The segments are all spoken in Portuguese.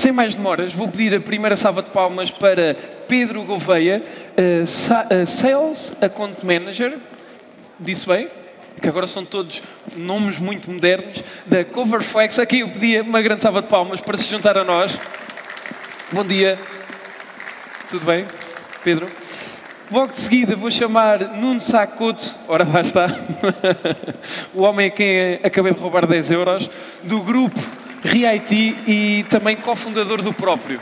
Sem mais demoras, vou pedir a primeira salva de palmas para Pedro Gouveia, Sales Account Manager, disse bem? Que agora são todos nomes muito modernos, da Coverflex. Aqui eu pedia uma grande salva de palmas para se juntar a nós. Bom dia. Tudo bem, Pedro? Logo de seguida vou chamar Nuno Sacoto, ora lá está, o homem a quem acabei de roubar 10 euros, do grupo ReIT e também cofundador do próprio.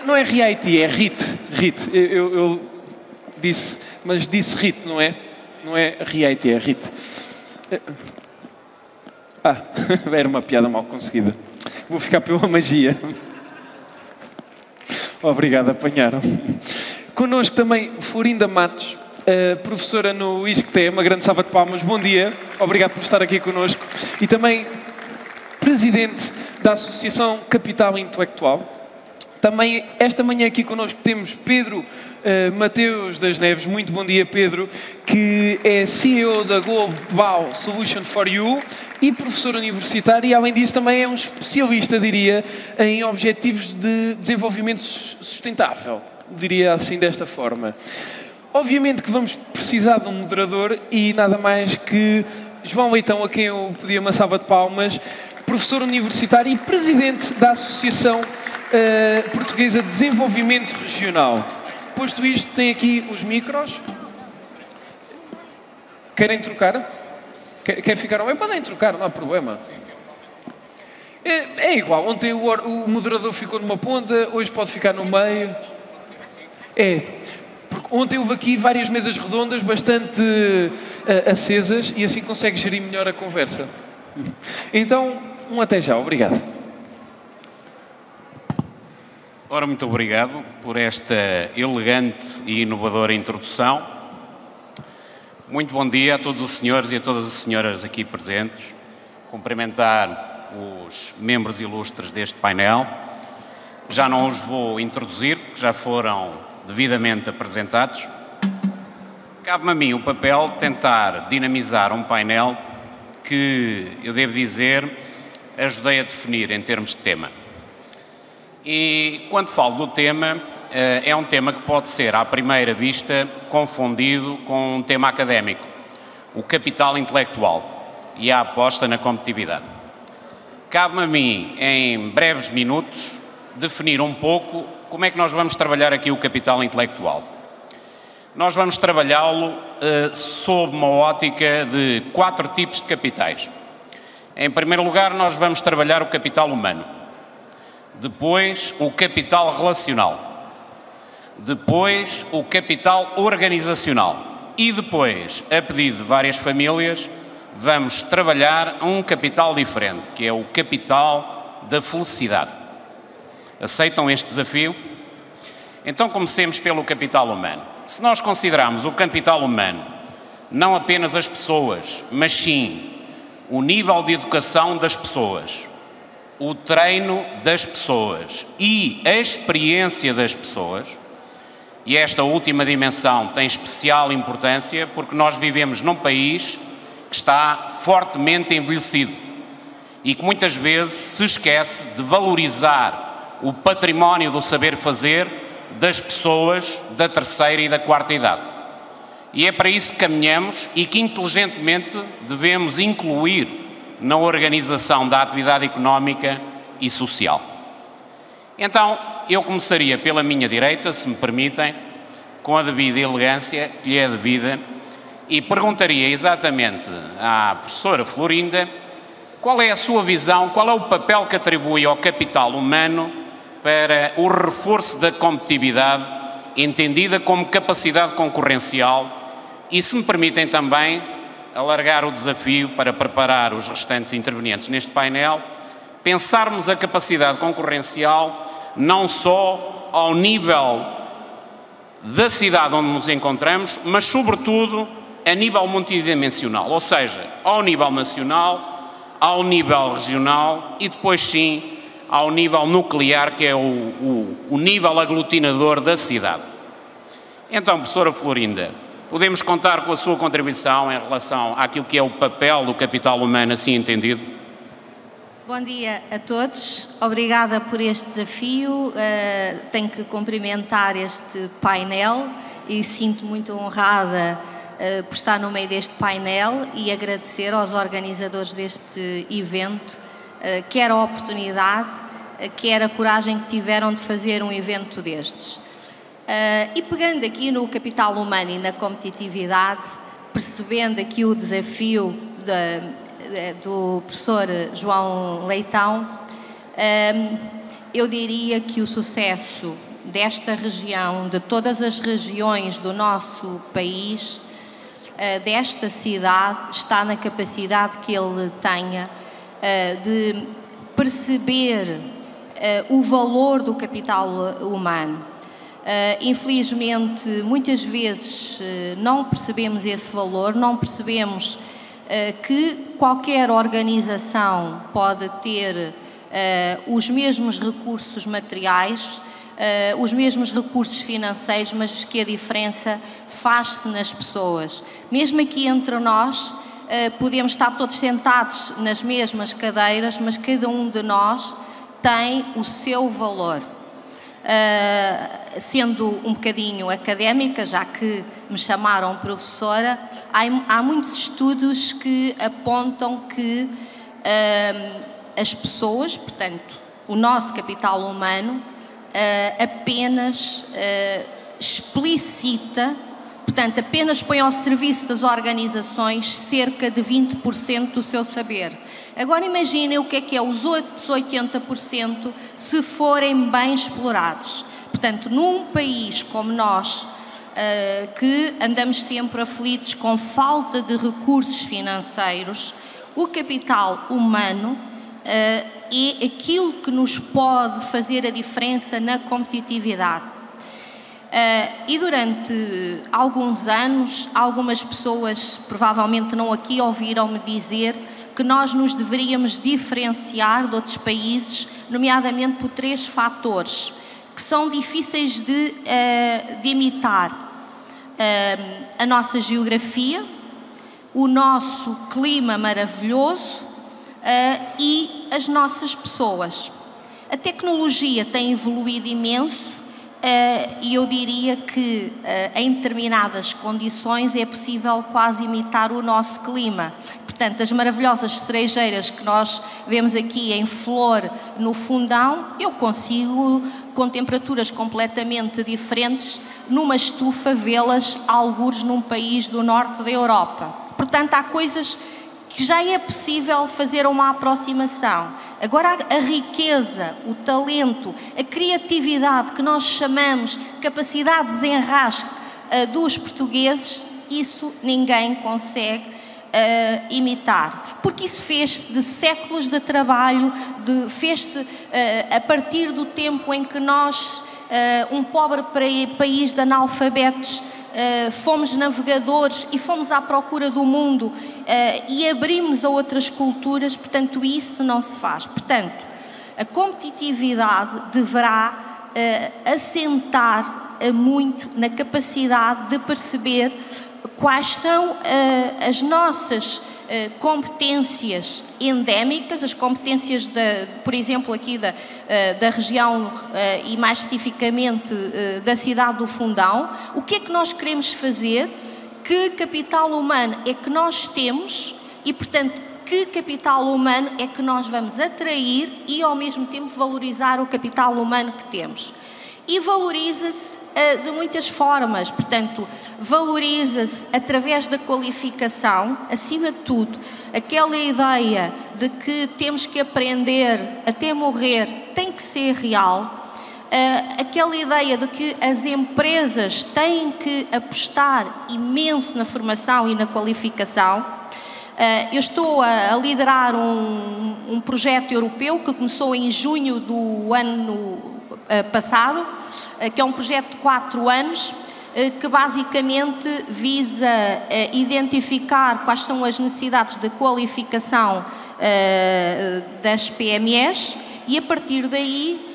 Não é ReIT, é RIT. Eu disse, mas disse RIT, não é? Não é ReIT, é RIT. Era uma piada mal conseguida. Vou ficar pela magia. Obrigado, apanharam. Connosco também Florinda Matos, professora no ISCTE, uma grande salva de palmas. Bom dia, obrigado por estar aqui connosco. E também presidente da Associação Capital Intelectual. Também esta manhã aqui connosco temos Pedro Mateus das Neves. Muito bom dia, Pedro, que é CEO da Global Solution for You e professor universitário e, além disso, também é um especialista, diria, em objetivos de desenvolvimento sustentável. Diria assim, desta forma. Obviamente que vamos precisar de um moderador e nada mais que João Leitão, a quem eu pedi uma salva de palmas, professor universitário e presidente da Associação Portuguesa de Desenvolvimento Regional. Posto isto, tem aqui os micros. Querem trocar? Querem ficar ao meio? Podem trocar, não há problema. É igual, ontem o moderador ficou numa ponta, hoje pode ficar no meio. Porque ontem houve aqui várias mesas redondas bastante acesas e assim consegue gerir melhor a conversa. Então, até já, obrigado. Ora, muito obrigado por esta elegante e inovadora introdução. Muito bom dia a todos os senhores e a todas as senhoras aqui presentes. Cumprimentar os membros ilustres deste painel. Já não os vou introduzir, porque já foram devidamente apresentados. Cabe-me a mim o papel de tentar dinamizar um painel que, eu devo dizer, ajudei a definir em termos de tema. E, quando falo do tema, é um tema que pode ser, à primeira vista, confundido com um tema académico, o capital intelectual e a aposta na competitividade. Cabe-me a mim, em breves minutos, definir um pouco como é que nós vamos trabalhar aqui o capital intelectual. Nós vamos trabalhá-lo sob uma ótica de 4 tipos de capitais. Em primeiro lugar, nós vamos trabalhar o capital humano. Depois, o capital relacional. Depois, o capital organizacional. E depois, a pedido de várias famílias, vamos trabalhar um capital diferente, que é o capital da felicidade. Aceitam este desafio? Então comecemos pelo capital humano. Se nós considerarmos o capital humano não apenas as pessoas, mas sim o nível de educação das pessoas, o treino das pessoas e a experiência das pessoas, e esta última dimensão tem especial importância porque nós vivemos num país que está fortemente envelhecido e que muitas vezes se esquece de valorizar o património do saber fazer das pessoas da terceira e da quarta idade. E é para isso que caminhamos e que inteligentemente devemos incluir na organização da atividade económica e social. Então, eu começaria pela minha direita, se me permitem, com a devida elegância que lhe é devida, e perguntaria exatamente à professora Florinda qual é a sua visão, qual é o papel que atribui ao capital humano para o reforço da competitividade, entendida como capacidade concorrencial, e, se me permitem também, alargar o desafio para preparar os restantes intervenientes neste painel, pensarmos a capacidade concorrencial não só ao nível da cidade onde nos encontramos, mas, sobretudo, a nível multidimensional, ou seja, ao nível nacional, ao nível regional e depois, sim, ao nível nuclear, que é o nível aglutinador da cidade. Então, professora Florinda, podemos contar com a sua contribuição em relação àquilo que é o papel do capital humano, assim entendido? Bom dia a todos, obrigada por este desafio. Tenho que cumprimentar este painel e sinto muito honrada por estar no meio deste painel e agradecer aos organizadores deste evento, quer a oportunidade, quer a coragem que tiveram de fazer um evento destes. E pegando aqui no capital humano e na competitividade, percebendo aqui o desafio do professor João Leitão, eu diria que o sucesso desta região, de todas as regiões do nosso país, desta cidade, está na capacidade que ele tenha de perceber o valor do capital humano. Infelizmente, muitas vezes não percebemos esse valor, não percebemos que qualquer organização pode ter os mesmos recursos materiais, os mesmos recursos financeiros, mas que a diferença faz-se nas pessoas. Mesmo aqui entre nós, podemos estar todos sentados nas mesmas cadeiras, mas cada um de nós tem o seu valor. Sendo um bocadinho académica, já que me chamaram professora, há muitos estudos que apontam que as pessoas, portanto, o nosso capital humano, apenas explicita, portanto, apenas põe ao serviço das organizações cerca de 20% do seu saber. Agora imaginem o que é os outros 80% se forem bem explorados. Portanto, num país como nós, que andamos sempre aflitos com falta de recursos financeiros, o capital humano é aquilo que nos pode fazer a diferença na competitividade. E durante alguns anos, algumas pessoas, provavelmente não aqui, ouviram-me dizer que nós nos deveríamos diferenciar de outros países, nomeadamente por 3 fatores que são difíceis de imitar: a nossa geografia, o nosso clima maravilhoso e as nossas pessoas. A tecnologia tem evoluído imenso e eu diria que em determinadas condições é possível quase imitar o nosso clima. Portanto, as maravilhosas cerejeiras que nós vemos aqui em flor no fundão, eu consigo, com temperaturas completamente diferentes, numa estufa vê-las algures num país do norte da Europa. Portanto, há coisas que já é possível fazer uma aproximação. Agora, a riqueza, o talento, a criatividade que nós chamamos capacidade de desenrasque dos portugueses, isso ninguém consegue imitar, porque isso fez-se de séculos de trabalho, fez-se a partir do tempo em que nós, um pobre país de analfabetos, fomos navegadores e fomos à procura do mundo e abrimos a outras culturas. Portanto, isso não se faz. Portanto, a competitividade deverá assentar muito na capacidade de perceber quais são as nossas competências endémicas, as competências, por exemplo, aqui da região e mais especificamente da cidade do Fundão. O que é que nós queremos fazer? Que capital humano é que nós temos e, portanto, que capital humano é que nós vamos atrair e, ao mesmo tempo, valorizar o capital humano que temos. E valoriza-se de muitas formas, portanto, valoriza-se através da qualificação, acima de tudo, aquela ideia de que temos que aprender até morrer tem que ser real, aquela ideia de que as empresas têm que apostar imenso na formação e na qualificação. Eu estou a liderar um projeto europeu que começou em junho do ano passado, que é um projeto de 4 anos, que basicamente visa identificar quais são as necessidades de qualificação das PMEs e, a partir daí,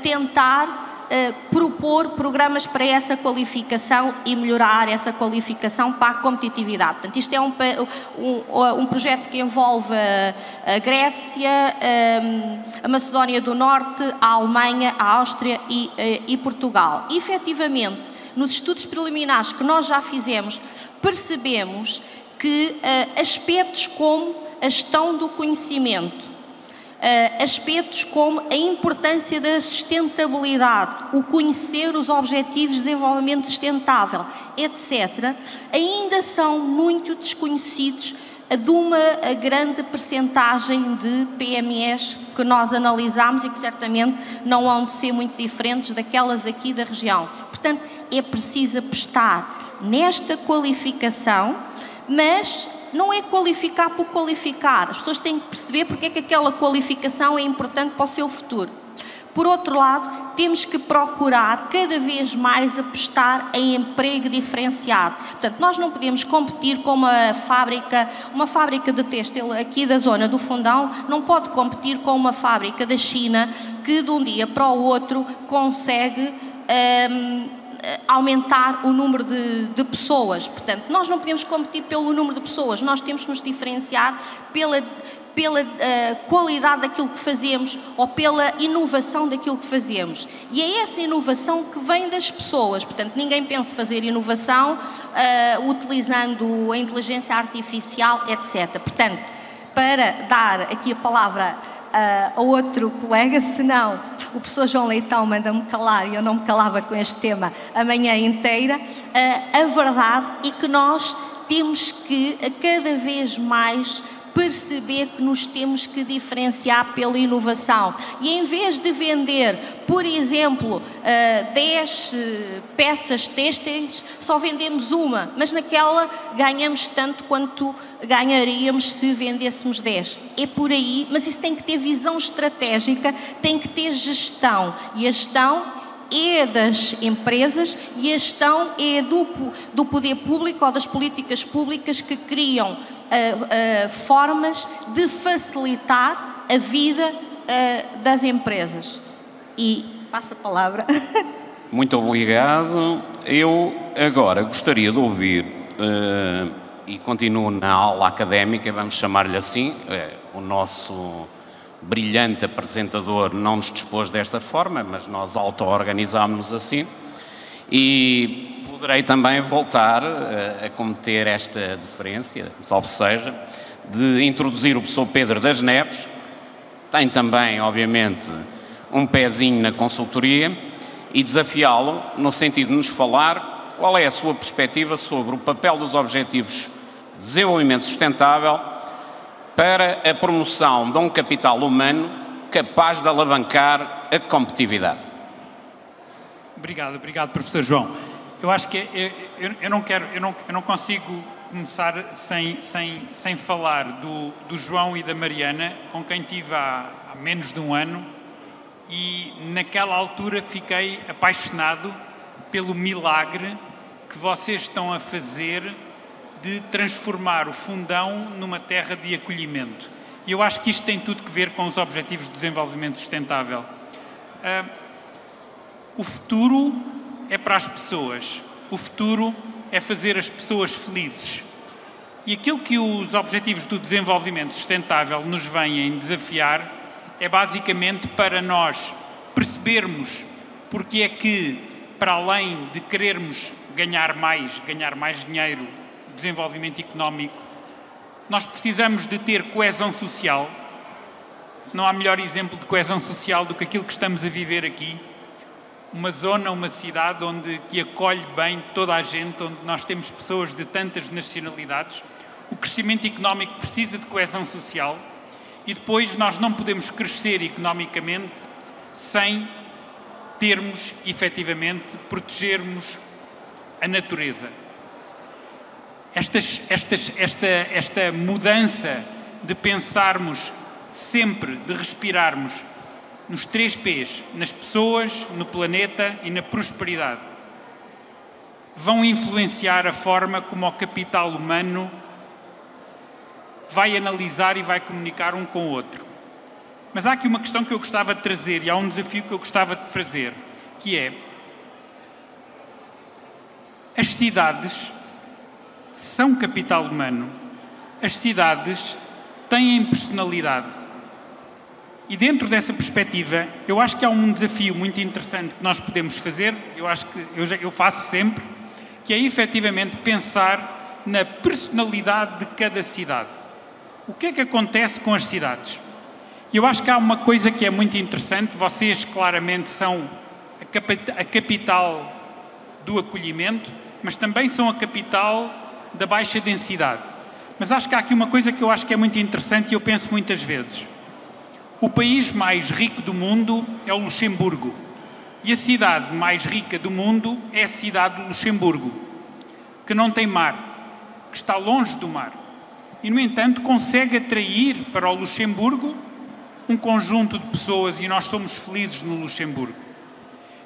tentar propor programas para essa qualificação e melhorar essa qualificação para a competitividade. Portanto, isto é um projeto que envolve a Grécia, a Macedónia do Norte, a Alemanha, a Áustria e Portugal. E, efetivamente, nos estudos preliminares que nós já fizemos, percebemos que aspectos como a gestão do conhecimento, aspectos como a importância da sustentabilidade, o conhecer os objetivos de desenvolvimento sustentável, etc., ainda são muito desconhecidos de uma grande percentagem de PMEs que nós analisámos e que certamente não hão de ser muito diferentes daquelas aqui da região. Portanto, é preciso apostar nesta qualificação, mas não é qualificar por qualificar. As pessoas têm que perceber porque é que aquela qualificação é importante para o seu futuro. Por outro lado, temos que procurar cada vez mais apostar em emprego diferenciado. Portanto, nós não podemos competir com uma fábrica de têxtil aqui da zona do Fundão, não pode competir com uma fábrica da China que de um dia para o outro consegue aumentar o número de pessoas. Portanto, nós não podemos competir pelo número de pessoas, nós temos que nos diferenciar pela qualidade daquilo que fazemos ou pela inovação daquilo que fazemos. E é essa inovação que vem das pessoas. Portanto, ninguém pensa fazer inovação utilizando a inteligência artificial, etc. Portanto, para dar aqui a palavra a outro colega, senão o professor João Leitão manda-me calar e eu não me calava com este tema a manhã inteira. A verdade é que nós temos que cada vez mais perceber que nos temos que diferenciar pela inovação. E em vez de vender, por exemplo, 10 peças têxteis, só vendemos uma, mas naquela ganhamos tanto quanto ganharíamos se vendêssemos 10. É por aí, mas isso tem que ter visão estratégica, tem que ter gestão. E a gestão é das empresas e a gestão é do poder público ou das políticas públicas que criam formas de facilitar a vida das empresas. E passo a palavra. Muito obrigado. Eu agora gostaria de ouvir, e continuo na aula académica, vamos chamar-lhe assim, o nosso brilhante apresentador não nos dispôs desta forma, mas nós auto-organizámos-nos assim, e poderei também voltar a cometer esta deferência, salvo seja, de introduzir o professor Pedro das Neves, tem também, obviamente, um pezinho na consultoria, e desafiá-lo no sentido de nos falar qual é a sua perspectiva sobre o papel dos Objetivos de Desenvolvimento Sustentável para a promoção de um capital humano capaz de alavancar a competitividade. Obrigado, professor João. Eu acho que eu não consigo começar sem falar do João e da Mariana, com quem tive há menos de um ano, e naquela altura fiquei apaixonado pelo milagre que vocês estão a fazer de transformar o Fundão numa terra de acolhimento. E eu acho que isto tem tudo a ver com os Objetivos de Desenvolvimento Sustentável. O futuro é para as pessoas. O futuro é fazer as pessoas felizes. E aquilo que os Objetivos do Desenvolvimento Sustentável nos vêm desafiar é basicamente para nós percebermos porque é que, para além de querermos ganhar mais dinheiro, desenvolvimento económico, nós precisamos de ter coesão social. Não há melhor exemplo de coesão social do que aquilo que estamos a viver aqui. Uma zona, uma cidade que acolhe bem toda a gente, onde nós temos pessoas de tantas nacionalidades. O crescimento económico precisa de coesão social e depois nós não podemos crescer economicamente sem termos, efetivamente, protegermos a natureza. Esta mudança de pensarmos sempre, de respirarmos nos 3 P's, nas pessoas, no planeta e na prosperidade, vão influenciar a forma como o capital humano vai analisar e vai comunicar um com o outro. Mas há aqui uma questão que eu gostava de trazer e há um desafio que eu gostava de fazer. que é: as cidades são capital humano, as cidades têm personalidade. E dentro dessa perspectiva, eu acho que há um desafio muito interessante que nós podemos fazer, eu acho que eu faço sempre, que é efetivamente pensar na personalidade de cada cidade. O que é que acontece com as cidades? Eu acho que há uma coisa que é muito interessante, vocês claramente são a capital do acolhimento, mas também são a capital da baixa densidade. Mas acho que há aqui uma coisa que eu acho que é muito interessante e eu penso muitas vezes. O país mais rico do mundo é o Luxemburgo. E a cidade mais rica do mundo é a cidade de Luxemburgo, que não tem mar, que está longe do mar. E, no entanto, consegue atrair para o Luxemburgo um conjunto de pessoas e nós somos felizes no Luxemburgo.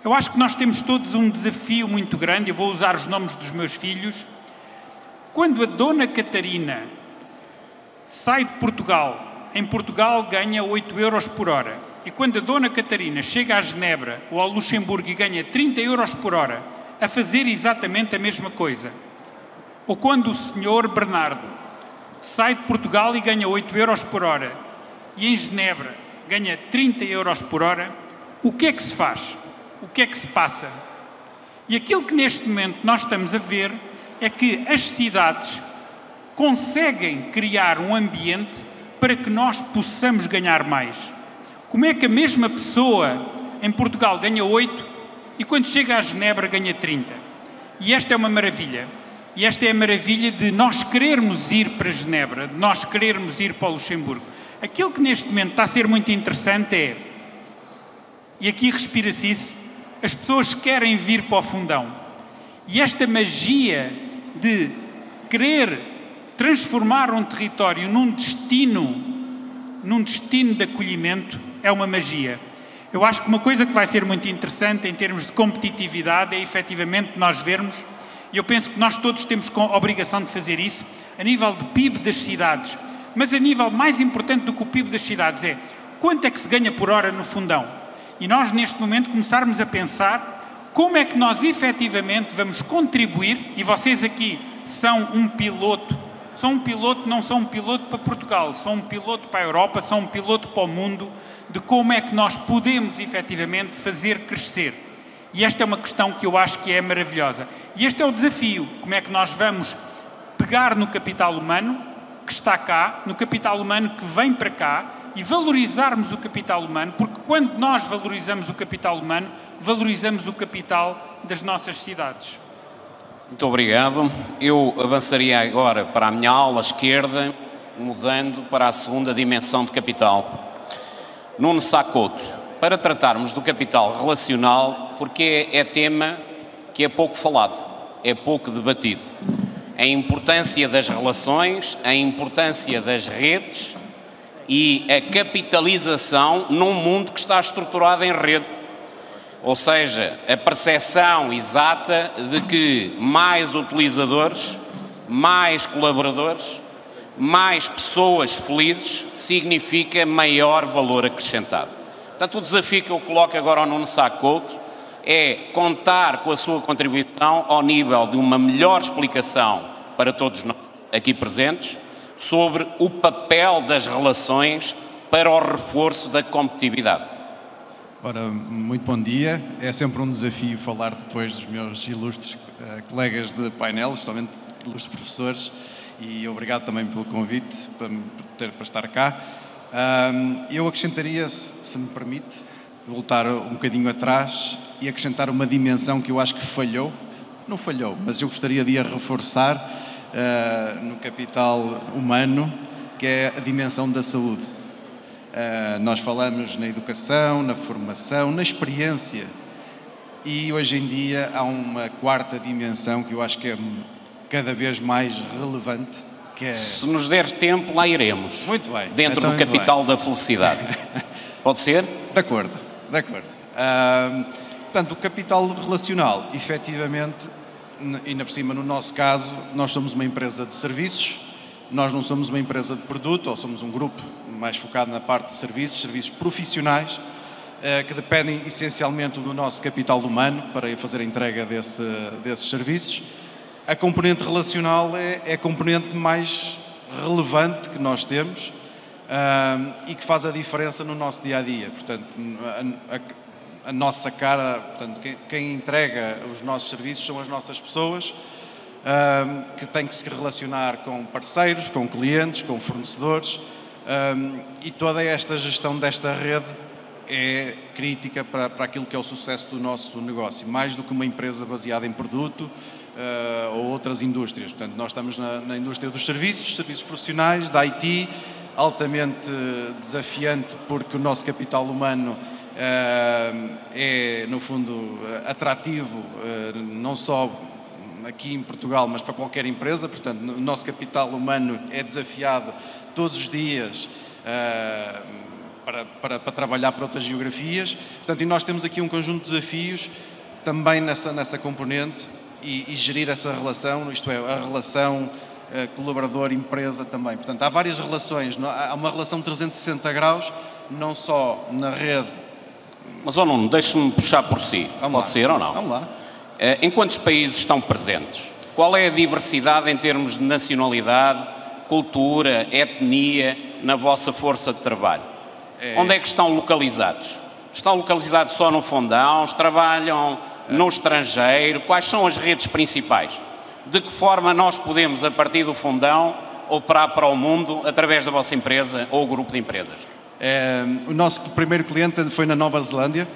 Eu acho que nós temos todos um desafio muito grande, eu vou usar os nomes dos meus filhos. Quando a Dona Catarina sai de Portugal, em Portugal ganha 8 euros por hora. E quando a Dona Catarina chega a Genebra ou ao Luxemburgo e ganha 30 euros por hora a fazer exatamente a mesma coisa. Ou quando o Sr. Bernardo sai de Portugal e ganha 8 euros por hora e em Genebra ganha 30 euros por hora, o que é que se faz? O que é que se passa? E aquilo que neste momento nós estamos a ver é que as cidades conseguem criar um ambiente para que nós possamos ganhar mais. Como é que a mesma pessoa em Portugal ganha 8 e quando chega a Genebra ganha 30? E esta é uma maravilha. E esta é a maravilha de nós querermos ir para Genebra, de nós querermos ir para o Luxemburgo. Aquilo que neste momento está a ser muito interessante é, e aqui respira-se isso, as pessoas querem vir para o Fundão. E esta magia de querer transformar um território num destino de acolhimento é uma magia. Eu acho que uma coisa que vai ser muito interessante em termos de competitividade é efetivamente nós vermos, e eu penso que nós todos temos a obrigação de fazer isso, a nível de PIB das cidades, mas a nível mais importante do que o PIB das cidades é quanto é que se ganha por hora no Fundão. E nós neste momento começarmos a pensar como é que nós efetivamente vamos contribuir, e vocês aqui são um piloto, não são um piloto para Portugal, são um piloto para a Europa, são um piloto para o mundo, de como é que nós podemos efetivamente fazer crescer. E esta é uma questão que eu acho que é maravilhosa. E este é o desafio, como é que nós vamos pegar no capital humano que está cá, no capital humano que vem para cá, e valorizarmos o capital humano, porque quando nós valorizamos o capital humano, valorizamos o capital das nossas cidades. Muito obrigado. Eu avançaria agora para a minha ala esquerda, mudando para a segunda dimensão de capital. Nuno Sá Couto, para tratarmos do capital relacional, porque é tema que é pouco falado, é pouco debatido. A importância das relações, a importância das redes e a capitalização num mundo que está estruturado em rede. Ou seja, a percepção exata de que mais utilizadores, mais colaboradores, mais pessoas felizes, significa maior valor acrescentado. Portanto, o desafio que eu coloco agora ao Nuno Sá Couto é contar com a sua contribuição ao nível de uma melhor explicação para todos nós aqui presentes sobre o papel das relações para o reforço da competitividade. Ora, muito bom dia. É sempre um desafio falar depois dos meus ilustres colegas de painel, especialmente ilustres professores, e obrigado também pelo convite para estar cá. Eu acrescentaria, se me permite, voltar um bocadinho atrás e acrescentar uma dimensão que eu acho que falhou. Não falhou, mas eu gostaria de a reforçar no capital humano, que é a dimensão da saúde. Nós falamos na educação, na formação, na experiência, e hoje em dia há uma quarta dimensão que eu acho que é cada vez mais relevante, que é... Se nos der tempo, lá iremos. Muito bem. Dentro do capital da felicidade. Pode ser? De acordo. Portanto, o capital relacional, efetivamente, e ainda por cima no nosso caso, nós somos uma empresa de serviços, nós não somos uma empresa de produto, ou somos um grupo mais focado na parte de serviços profissionais, que dependem essencialmente do nosso capital humano para fazer a entrega desses serviços. A componente relacional é a componente mais relevante que nós temos e que faz a diferença no nosso dia-a-dia. Portanto, a nossa cara, portanto, quem entrega os nossos serviços são as nossas pessoas, que têm que se relacionar com parceiros, com clientes, com fornecedores, e toda esta gestão desta rede é crítica para aquilo que é o sucesso do nosso negócio, mais do que uma empresa baseada em produto ou outras indústrias. Portanto, nós estamos na indústria dos serviços profissionais, da IT, altamente desafiante porque o nosso capital humano é, no fundo, atrativo, não só aqui em Portugal, mas para qualquer empresa. Portanto, o nosso capital humano é desafiado todos os dias para trabalhar para outras geografias. Portanto, e nós temos aqui um conjunto de desafios também nessa componente e gerir essa relação, isto é, a relação colaborador-empresa também. Portanto, há várias relações, há uma relação de 360 graus, não só na rede. Mas, Nuno, deixe-me puxar por si. Pode ser ou não? Vamos lá. Em quantos países estão presentes? Qual é a diversidade em termos de nacionalidade, cultura, etnia, na vossa força de trabalho? Onde é que estão localizados? Estão localizados só no Fundão? Trabalham no estrangeiro? Quais são as redes principais? De que forma nós podemos, a partir do Fundão, operar para o mundo através da vossa empresa ou grupo de empresas? O nosso primeiro cliente foi na Nova Zelândia.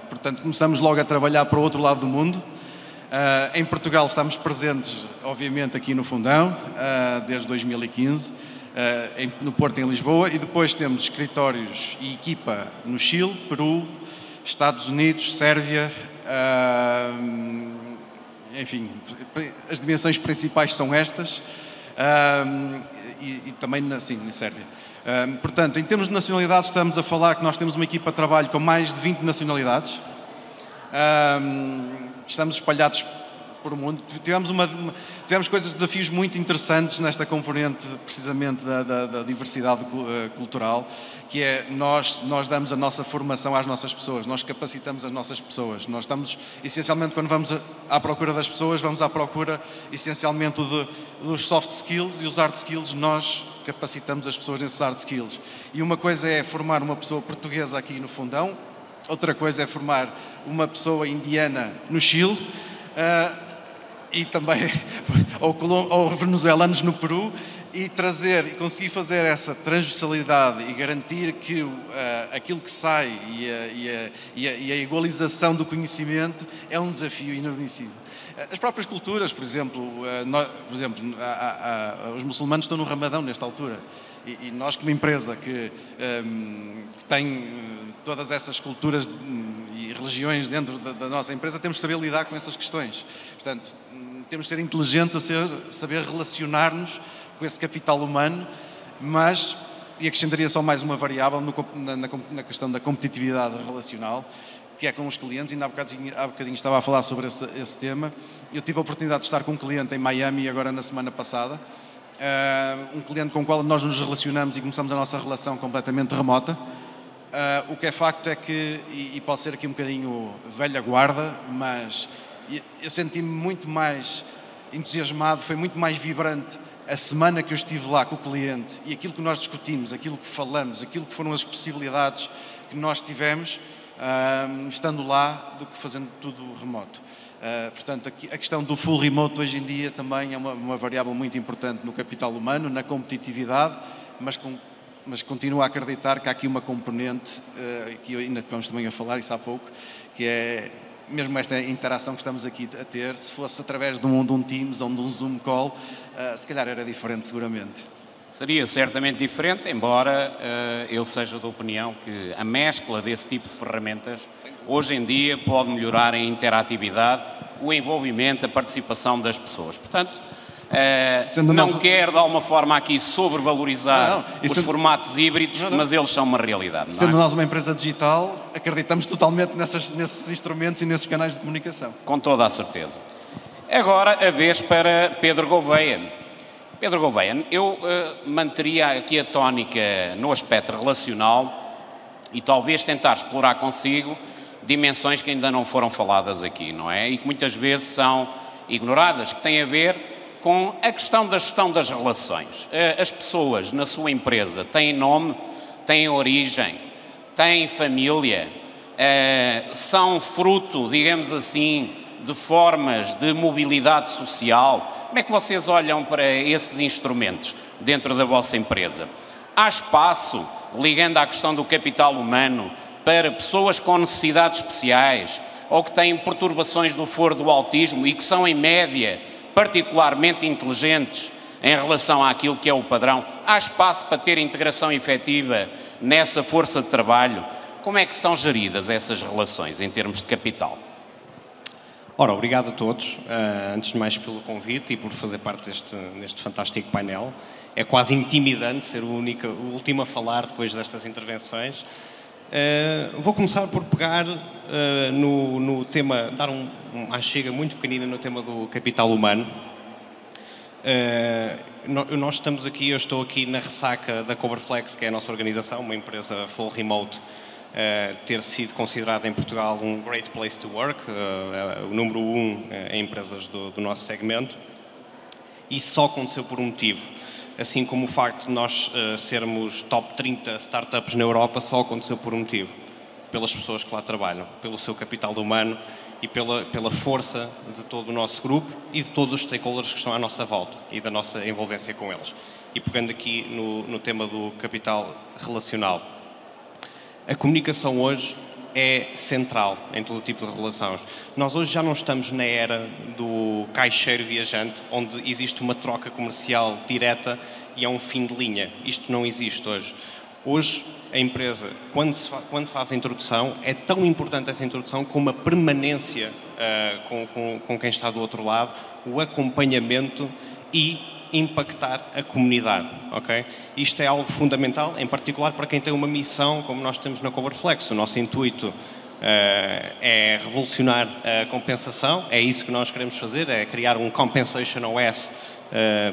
Portanto, começamos logo a trabalhar para o outro lado do mundo. Em Portugal estamos presentes, obviamente, aqui no Fundão, desde 2015, no Porto, em Lisboa, e depois temos escritórios e equipa no Chile, Peru, Estados Unidos, Sérvia, enfim, as dimensões principais são estas, e também na Sérvia. Portanto, em termos de nacionalidades, estamos a falar que nós temos uma equipa de trabalho com mais de 20 nacionalidades. Estamos espalhados por o mundo. Tivemos desafios muito interessantes nesta componente, precisamente, da diversidade cultural, que é nós damos a nossa formação às nossas pessoas, nós capacitamos as nossas pessoas. Nós estamos, essencialmente, quando vamos à procura das pessoas, vamos à procura, essencialmente, dos soft skills e os hard skills. Nós capacitamos as pessoas nesses hard skills. E uma coisa é formar uma pessoa portuguesa aqui no Fundão, outra coisa é formar uma pessoa indiana no Chile, e também, ou venezuelanos no Peru, e conseguir fazer essa transversalidade e garantir que aquilo que sai e a igualização do conhecimento é um desafio enormíssimo. As próprias culturas, por exemplo, os muçulmanos estão no Ramadão nesta altura, e nós, como empresa que tem todas essas culturas e religiões dentro da nossa empresa, temos de saber lidar com essas questões. Portanto, temos de ser inteligentes a saber relacionar-nos com esse capital humano, e acrescentaria só mais uma variável na questão da competitividade relacional, que é com os clientes. Ainda há bocadinho estava a falar sobre esse tema. Eu tive a oportunidade de estar com um cliente em Miami agora na semana passada, um cliente com o qual nós nos relacionamos e começamos a nossa relação completamente remota. O que é facto é que, e pode ser aqui um bocadinho velha guarda, mas eu senti-me muito mais entusiasmado, foi muito mais vibrante a semana que eu estive lá com o cliente e aquilo que nós discutimos, aquilo que falamos, aquilo que foram as possibilidades que nós tivemos estando lá, do que fazendo tudo remoto. Portanto, a questão do full remote hoje em dia também é uma variável muito importante no capital humano, na competitividade, mas continuo a acreditar que há aqui uma componente, que ainda vamos também a falar isso há pouco, que é mesmo esta interação que estamos aqui a ter. Se fosse através de um Teams ou de um Zoom call, se calhar era diferente, seguramente. Seria certamente diferente, embora eu seja da opinião que a mescla desse tipo de ferramentas hoje em dia pode melhorar a interatividade, o envolvimento, a participação das pessoas. Portanto, não quero de alguma forma aqui sobrevalorizar os formatos híbridos, mas eles são uma realidade. Sendo nós uma empresa digital, acreditamos totalmente nesses instrumentos e nesses canais de comunicação. Com toda a certeza. Agora a vez para Pedro Gouveia. Pedro Gouveia, eu manteria aqui a tónica no aspecto relacional e talvez tentar explorar consigo dimensões que ainda não foram faladas aqui, não é? E que muitas vezes são ignoradas, que têm a ver com a questão da gestão das relações. As pessoas na sua empresa têm nome, têm origem, têm família, são fruto, digamos assim, de formas de mobilidade social. Como é que vocês olham para esses instrumentos dentro da vossa empresa? Há espaço, ligando à questão do capital humano, para pessoas com necessidades especiais ou que têm perturbações do foro do autismo e que são, em média, particularmente inteligentes em relação àquilo que é o padrão? Há espaço para ter integração efetiva nessa força de trabalho? Como é que são geridas essas relações em termos de capital? Ora, obrigado a todos, antes de mais pelo convite e por fazer parte deste fantástico painel. É quase intimidante ser o último a falar depois destas intervenções. Vou começar por pegar no tema, dar uma chega muito pequenina no tema do capital humano. Nós estamos aqui, eu estou aqui na ressaca da Coverflex, que é a nossa organização, uma empresa full remote, ter sido considerada em Portugal um great place to work, o número 1 em empresas do nosso segmento. Isso só aconteceu por um motivo. Assim como o facto de nós sermos top 30 startups na Europa só aconteceu por um motivo. Pelas pessoas que lá trabalham, pelo seu capital humano e pela força de todo o nosso grupo e de todos os stakeholders que estão à nossa volta e da nossa envolvência com eles. E pegando aqui no tema do capital relacional, a comunicação hoje é central em todo tipo de relações. Nós hoje já não estamos na era do caixeiro viajante, onde existe uma troca comercial direta e é um fim de linha. Isto não existe hoje. Hoje, a empresa, quando faz a introdução, é tão importante essa introdução como a permanência com quem está do outro lado, o acompanhamento e impactar a comunidade, ok? Isto é algo fundamental, em particular para quem tem uma missão como nós temos na Coverflex. O nosso intuito é revolucionar a compensação, é isso que nós queremos fazer, é criar um Compensation OS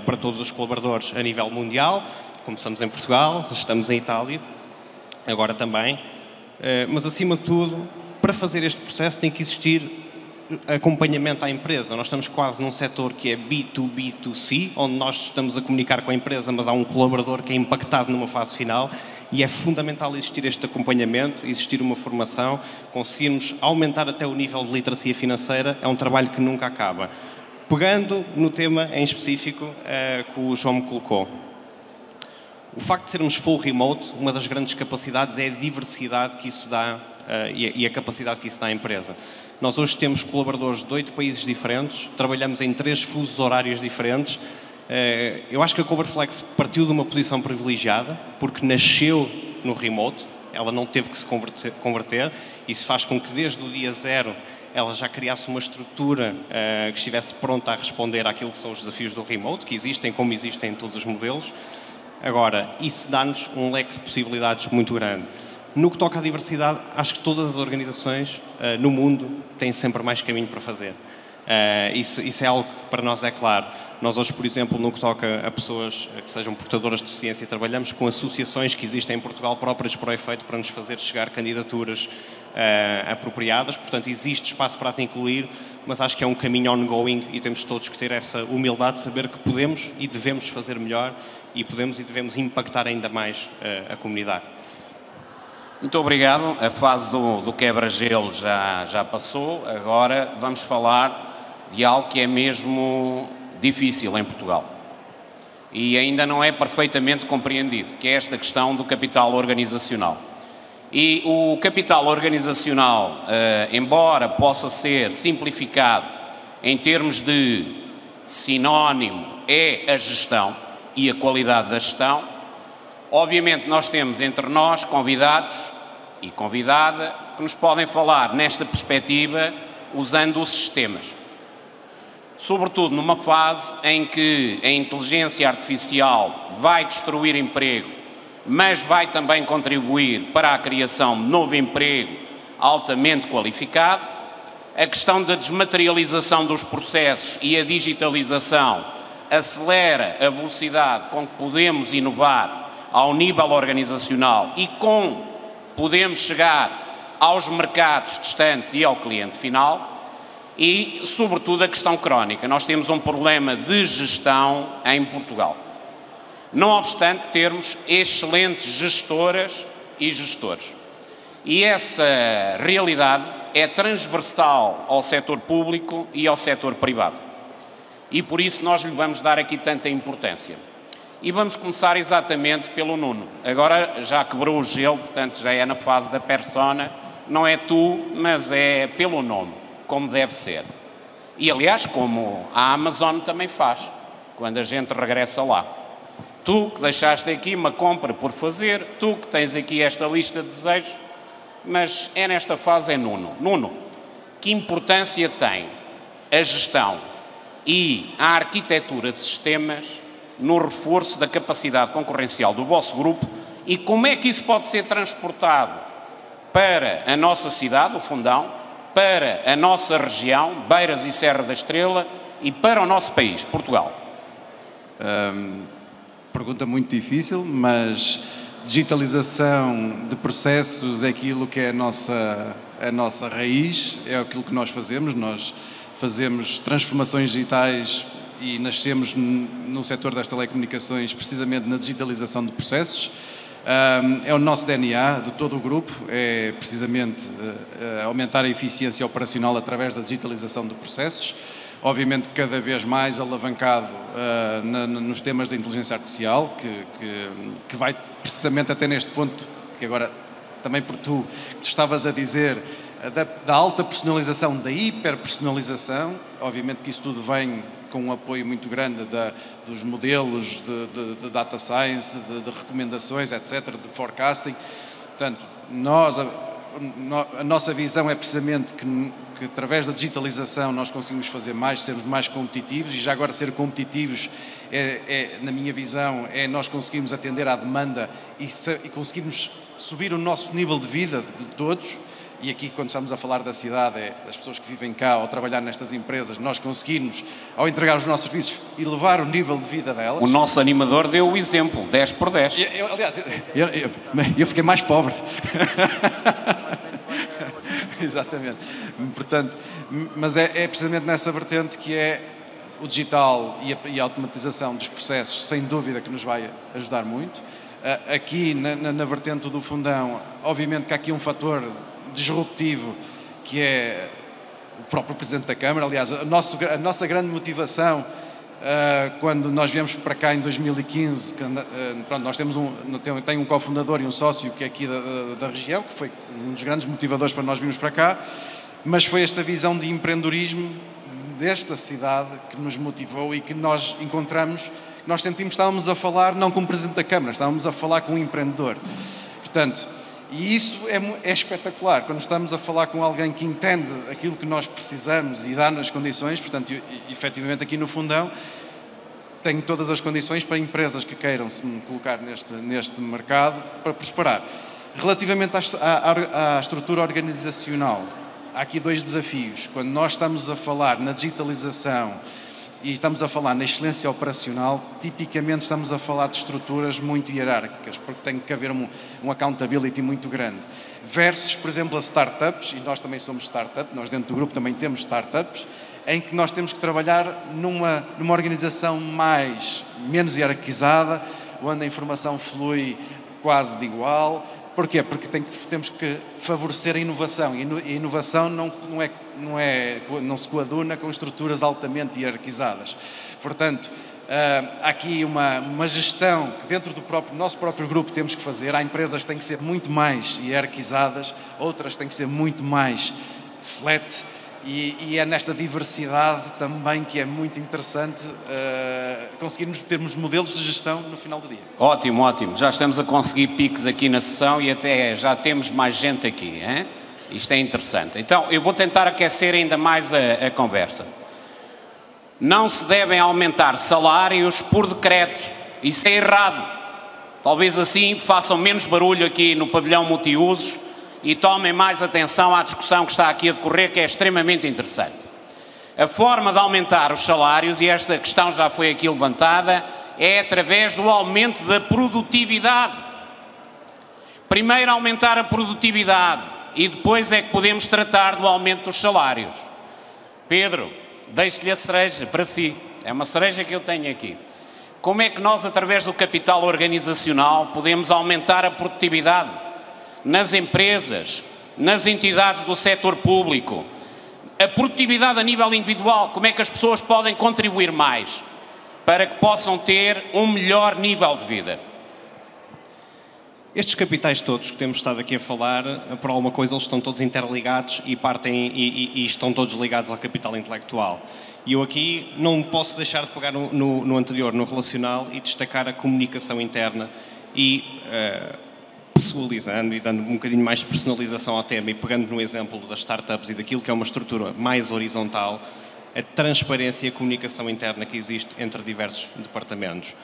para todos os colaboradores a nível mundial. Começamos em Portugal, estamos em Itália, agora também, mas acima de tudo, para fazer este processo tem que existir acompanhamento à empresa. Nós estamos quase num setor que é B2B2C, onde nós estamos a comunicar com a empresa, mas há um colaborador que é impactado numa fase final e é fundamental existir este acompanhamento, existir uma formação, conseguirmos aumentar até o nível de literacia financeira. É um trabalho que nunca acaba. Pegando no tema em específico que o João me colocou, o facto de sermos full remote, uma das grandes capacidades é a diversidade que isso dá e a capacidade que isso dá à empresa. Nós hoje temos colaboradores de 8 países diferentes, trabalhamos em 3 fusos horários diferentes. Eu acho que a Coverflex partiu de uma posição privilegiada, porque nasceu no remote, ela não teve que se converter. Isso faz com que desde o dia 0 ela já criasse uma estrutura que estivesse pronta a responder àquilo que são os desafios do remote, que existem como existem em todos os modelos. Agora, isso dá-nos um leque de possibilidades muito grande. No que toca à diversidade, acho que todas as organizações no mundo têm sempre mais caminho para fazer. Isso é algo que para nós é claro. Nós hoje, por exemplo, no que toca a pessoas que sejam portadoras de deficiência, trabalhamos com associações que existem em Portugal próprias para o efeito, para nos fazer chegar candidaturas apropriadas. Portanto, existe espaço para as incluir, mas acho que é um caminho ongoing e temos todos que ter essa humildade de saber que podemos e devemos fazer melhor e podemos e devemos impactar ainda mais a comunidade. Muito obrigado. A fase do quebra-gelo já passou. Agora vamos falar de algo que é mesmo difícil em Portugal e ainda não é perfeitamente compreendido, que é esta questão do capital organizacional. E o capital organizacional, embora possa ser simplificado em termos de sinónimo, é a gestão e a qualidade da gestão. Obviamente nós temos entre nós convidados e convidada que nos podem falar nesta perspectiva usando os sistemas. Sobretudo numa fase em que a inteligência artificial vai destruir emprego, mas vai também contribuir para a criação de novo emprego altamente qualificado. A questão da desmaterialização dos processos e a digitalização acelera a velocidade com que podemos inovar ao nível organizacional e com podemos chegar aos mercados distantes e ao cliente final e, sobretudo, a questão crónica. Nós temos um problema de gestão em Portugal. Não obstante termos excelentes gestoras e gestores. E essa realidade é transversal ao setor público e ao setor privado. E por isso nós lhe vamos dar aqui tanta importância. E vamos começar exatamente pelo Nuno. Agora já quebrou o gelo, portanto já é na fase da persona. Não é tu, mas é pelo nome, como deve ser. E aliás, como a Amazon também faz, quando a gente regressa lá. Tu que deixaste aqui uma compra por fazer, tu que tens aqui esta lista de desejos, mas é nesta fase é Nuno. Nuno, que importância tem a gestão e a arquitetura de sistemas no reforço da capacidade concorrencial do vosso grupo e como é que isso pode ser transportado para a nossa cidade, o Fundão, para a nossa região, Beiras e Serra da Estrela, e para o nosso país, Portugal? Pergunta muito difícil, mas digitalização de processos é aquilo que é a nossa raiz, é aquilo que nós fazemos transformações digitais e nascemos no setor das telecomunicações precisamente na digitalização de processos. É o nosso DNA de todo o grupo, é precisamente aumentar a eficiência operacional através da digitalização de processos, obviamente cada vez mais alavancado nos temas da inteligência artificial, que vai precisamente até neste ponto, que agora também por tu estavas a dizer, da alta personalização, da hiperpersonalização, obviamente que isso tudo vem com um apoio muito grande dos modelos de data science, de recomendações, etc., de forecasting. Portanto, a nossa visão é precisamente que através da digitalização nós conseguimos fazer mais, sermos mais competitivos, e já agora ser competitivos, na minha visão, é nós conseguirmos atender à demanda e conseguirmos subir o nosso nível de vida de todos. E aqui, quando estamos a falar da cidade, é das pessoas que vivem cá ou trabalhar nestas empresas, nós conseguimos, ao entregar os nossos serviços, elevar o nível de vida delas. O nosso animador deu o exemplo, 10 por 10. Aliás, eu fiquei mais pobre. Exatamente. Portanto, mas é precisamente nessa vertente que é o digital e a automatização dos processos, sem dúvida, que nos vai ajudar muito. Aqui, na vertente do Fundão, obviamente que há aqui um fator disruptivo, que é o próprio Presidente da Câmara. Aliás, a nossa grande motivação, quando nós viemos para cá em 2015, pronto, nós tem um cofundador e um sócio que é aqui da região, que foi um dos grandes motivadores para nós virmos para cá, mas foi esta visão de empreendedorismo desta cidade que nos motivou e que nós encontramos, nós sentimos que estávamos a falar não com o Presidente da Câmara, estávamos a falar com um empreendedor. Portanto, e isso é espetacular, quando estamos a falar com alguém que entende aquilo que nós precisamos e dá-nos as condições. Portanto, efetivamente aqui no Fundão tenho todas as condições para empresas que queiram se colocar neste mercado para prosperar. Relativamente à estrutura organizacional, há aqui dois desafios. Quando nós estamos a falar na digitalização e estamos a falar na excelência operacional, tipicamente estamos a falar de estruturas muito hierárquicas, porque tem que haver um accountability muito grande. Versus, por exemplo, as startups, e nós também somos startup, nós dentro do grupo também temos startups, em que nós temos que trabalhar numa organização menos hierarquizada, onde a informação flui quase de igual. Porquê? Porque temos que favorecer a inovação, e a inovação não se coaduna com estruturas altamente hierarquizadas. Portanto, há aqui uma gestão que dentro do nosso próprio grupo temos que fazer. Há empresas que têm que ser muito mais hierarquizadas, outras têm que ser muito mais flat, e é nesta diversidade também que é muito interessante conseguirmos termos modelos de gestão no final do dia. Ótimo, ótimo. Já estamos a conseguir piques aqui na sessão e até já temos mais gente aqui, hein? Isto é interessante. Então, eu vou tentar aquecer ainda mais a conversa. Não se devem aumentar salários por decreto. Isso é errado. Talvez assim façam menos barulho aqui no pavilhão multiusos e tomem mais atenção à discussão que está aqui a decorrer, que é extremamente interessante. A forma de aumentar os salários, e esta questão já foi aqui levantada, é através do aumento da produtividade. Primeiro aumentar a produtividade e depois é que podemos tratar do aumento dos salários. Pedro, deixe-lhe a cereja para si. É uma cereja que eu tenho aqui. Como é que nós, através do capital organizacional, podemos aumentar a produtividade nas empresas, nas entidades do setor público? A produtividade a nível individual, como é que as pessoas podem contribuir mais para que possam ter um melhor nível de vida? Estes capitais todos que temos estado aqui a falar, por alguma coisa eles estão todos interligados e partem e estão todos ligados ao capital intelectual. E eu aqui não posso deixar de pegar no anterior, no relacional, e destacar a comunicação interna e pessoalizando e dando um bocadinho mais de personalização ao tema e pegando no exemplo das startups e daquilo que é uma estrutura mais horizontal, a transparência e a comunicação interna que existe entre diversos departamentos.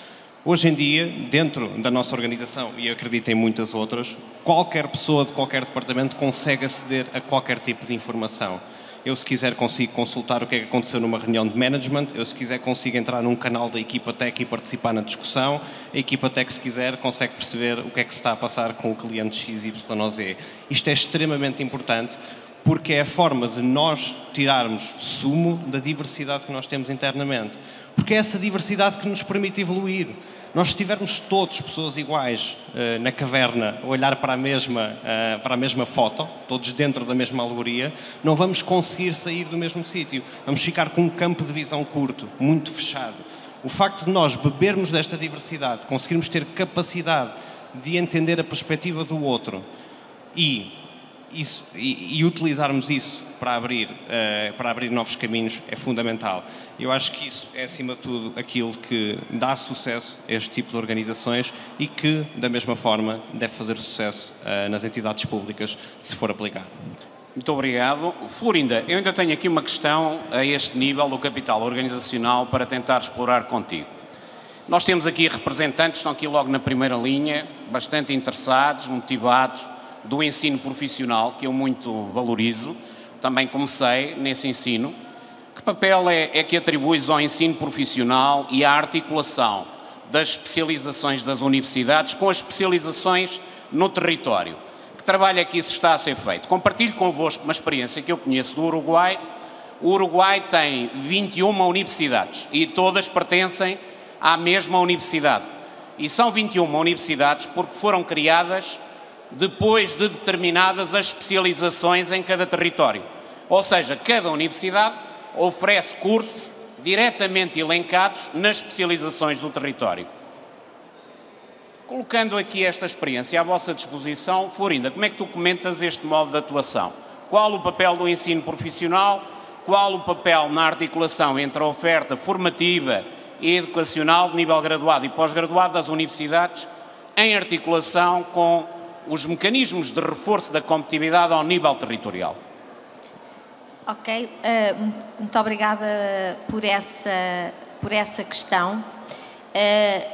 Hoje em dia, dentro da nossa organização, e eu acredito em muitas outras, qualquer pessoa de qualquer departamento consegue aceder a qualquer tipo de informação. Eu, se quiser, consigo consultar o que é que aconteceu numa reunião de management. Eu, se quiser, consigo entrar num canal da equipa tech e participar na discussão. A equipa tech, se quiser, consegue perceber o que é que se está a passar com o cliente XYZ. Isto é extremamente importante porque é a forma de nós tirarmos sumo da diversidade que nós temos internamente. Porque é essa diversidade que nos permite evoluir. Nós estivermos todos, pessoas iguais, na caverna, a olhar para a mesma foto, todos dentro da mesma alegoria, não vamos conseguir sair do mesmo sítio. Vamos ficar com um campo de visão curto, muito fechado. O facto de nós bebermos desta diversidade, conseguirmos ter capacidade de entender a perspectiva do outro e utilizarmos isso para abrir novos caminhos é fundamental. Eu acho que isso é, acima de tudo, aquilo que dá sucesso a este tipo de organizações e que, da mesma forma, deve fazer sucesso nas entidades públicas, se for aplicado. Muito obrigado. Florinda, eu ainda tenho aqui uma questão a este nível do capital organizacional para tentar explorar contigo. Nós temos aqui representantes, estão aqui logo na primeira linha, bastante interessados, motivados, do ensino profissional, que eu muito valorizo. Também comecei nesse ensino. Que papel é que atribuis ao ensino profissional e à articulação das especializações das universidades com as especializações no território? Que trabalho é que isso está a ser feito? Compartilho convosco uma experiência que eu conheço do Uruguai. O Uruguai tem 21 universidades e todas pertencem à mesma universidade. E são 21 universidades porque foram criadas depois de determinadas as especializações em cada território. Ou seja, cada universidade oferece cursos diretamente elencados nas especializações do território. Colocando aqui esta experiência à vossa disposição, Florinda, como é que tu comentas este modo de atuação? Qual o papel do ensino profissional? Qual o papel na articulação entre a oferta formativa e educacional de nível graduado e pós-graduado das universidades em articulação com os mecanismos de reforço da competitividade ao nível territorial? Ok, muito obrigada por essa questão.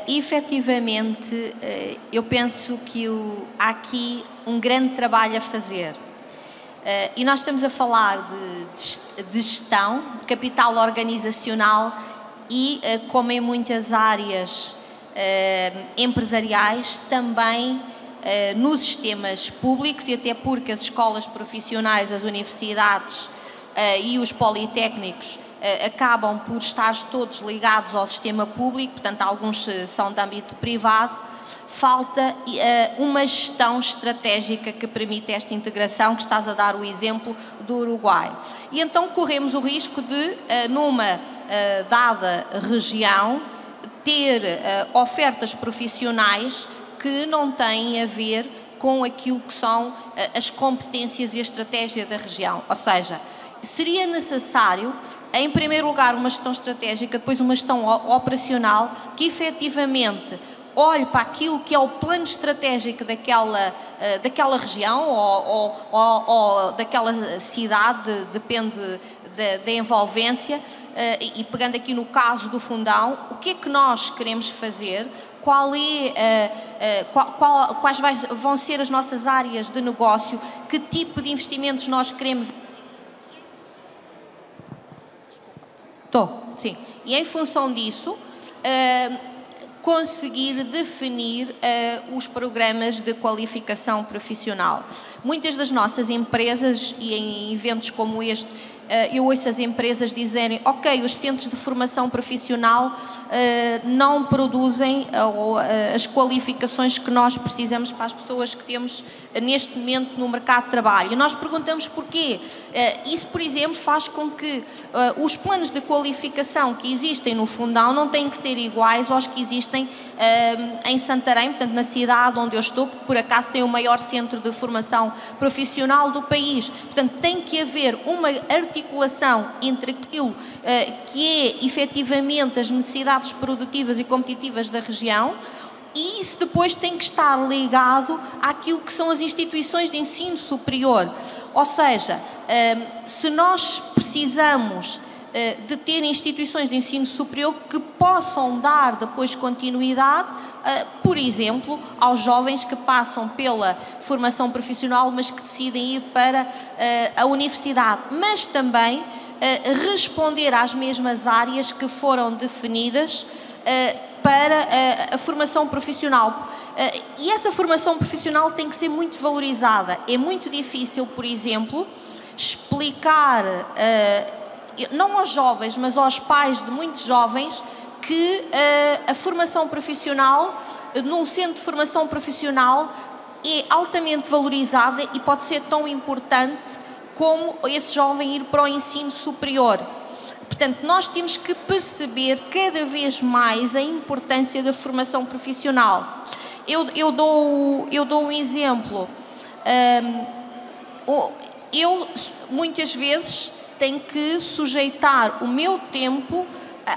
Efetivamente, eu penso que há aqui um grande trabalho a fazer. E nós estamos a falar de gestão, de capital organizacional e, como em muitas áreas empresariais, também nos sistemas públicos, e até porque as escolas profissionais, as universidades e os politécnicos acabam por estar todos ligados ao sistema público, portanto alguns são de âmbito privado, falta uma gestão estratégica que permita esta integração, que estás a dar o exemplo do Uruguai. E então corremos o risco de, numa dada região, ter ofertas profissionais que não têm a ver com aquilo que são as competências e a estratégia da região. Ou seja, seria necessário, em primeiro lugar, uma gestão estratégica, depois uma gestão operacional, que efetivamente olhe para aquilo que é o plano estratégico daquela região ou daquela cidade, depende da envolvência, e pegando aqui no caso do Fundão, o que é que nós queremos fazer, quais vão ser as nossas áreas de negócio, que tipo de investimentos nós queremos. Sim. E em função disso, conseguir definir os programas de qualificação profissional. Muitas das nossas empresas, e em eventos como este, eu ouço as empresas dizerem: ok, os centros de formação profissional não produzem as qualificações que nós precisamos para as pessoas que temos neste momento no mercado de trabalho. E nós perguntamos porquê. Isso, por exemplo, faz com que os planos de qualificação que existem no Fundão não têm que ser iguais aos que existem em Santarém, portanto na cidade onde eu estou, que por acaso tem o maior centro de formação profissional do país. Portanto, tem que haver uma articulação entre aquilo que é efetivamente as necessidades produtivas e competitivas da região, e isso depois tem que estar ligado àquilo que são as instituições de ensino superior. Ou seja, se nós precisamos de ter instituições de ensino superior que possam dar depois continuidade, por exemplo, aos jovens que passam pela formação profissional, mas que decidem ir para a universidade, mas também responder às mesmas áreas que foram definidas para a formação profissional. E essa formação profissional tem que ser muito valorizada. É muito difícil, por exemplo, explicar, não aos jovens, mas aos pais de muitos jovens, que a formação profissional, num centro de formação profissional, é altamente valorizada e pode ser tão importante como esse jovem ir para o ensino superior. Portanto, nós temos que perceber cada vez mais a importância da formação profissional. Eu dou um exemplo. Eu, muitas vezes, tenho que sujeitar o meu tempo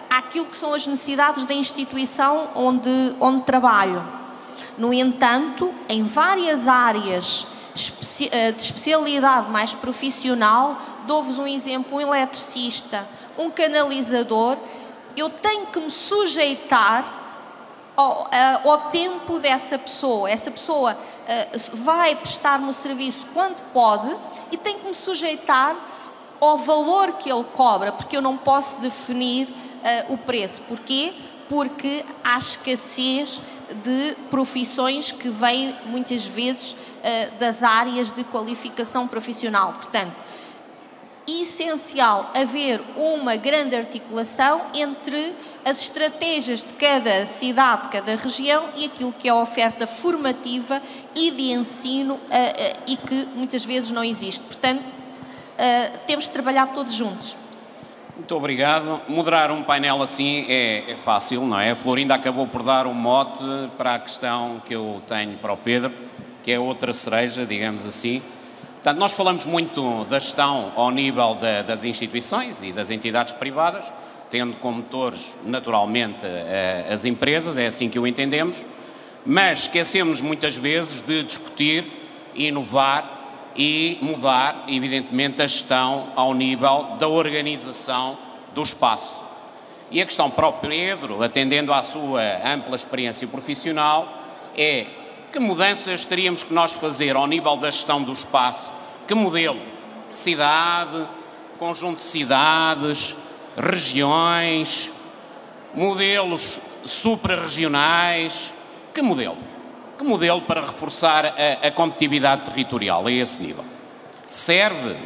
àquilo que são as necessidades da instituição onde trabalho. No entanto, em várias áreas de especialidade mais profissional, dou-vos um exemplo: um eletricista, um canalizador, eu tenho que me sujeitar ao tempo dessa pessoa. Essa pessoa vai prestar-me o serviço quando pode e tem que me sujeitar ao valor que ele cobra, porque eu não posso definir o preço. Porquê? Porque há escassez de profissões que vêm muitas vezes das áreas de qualificação profissional. Portanto, essencial haver uma grande articulação entre as estratégias de cada cidade, de cada região, e aquilo que é a oferta formativa e de ensino e que muitas vezes não existe. Portanto, temos de trabalhar todos juntos. Muito obrigado. Moderar um painel assim é fácil, não é? A Florinda acabou por dar um mote para a questão que eu tenho para o Pedro, que é outra cereja, digamos assim. Portanto, nós falamos muito da gestão ao nível das instituições e das entidades privadas, tendo como motores, naturalmente, as empresas, é assim que o entendemos, mas esquecemos muitas vezes de discutir, inovar e mudar, evidentemente, a gestão ao nível da organização do espaço. E a questão para o Pedro, atendendo à sua ampla experiência profissional, é: que mudanças teríamos que nós fazer ao nível da gestão do espaço? Que modelo? Cidade, conjunto de cidades, regiões, modelos suprarregionais? Que modelo? Que modelo para reforçar a competitividade territorial a esse nível? Serve?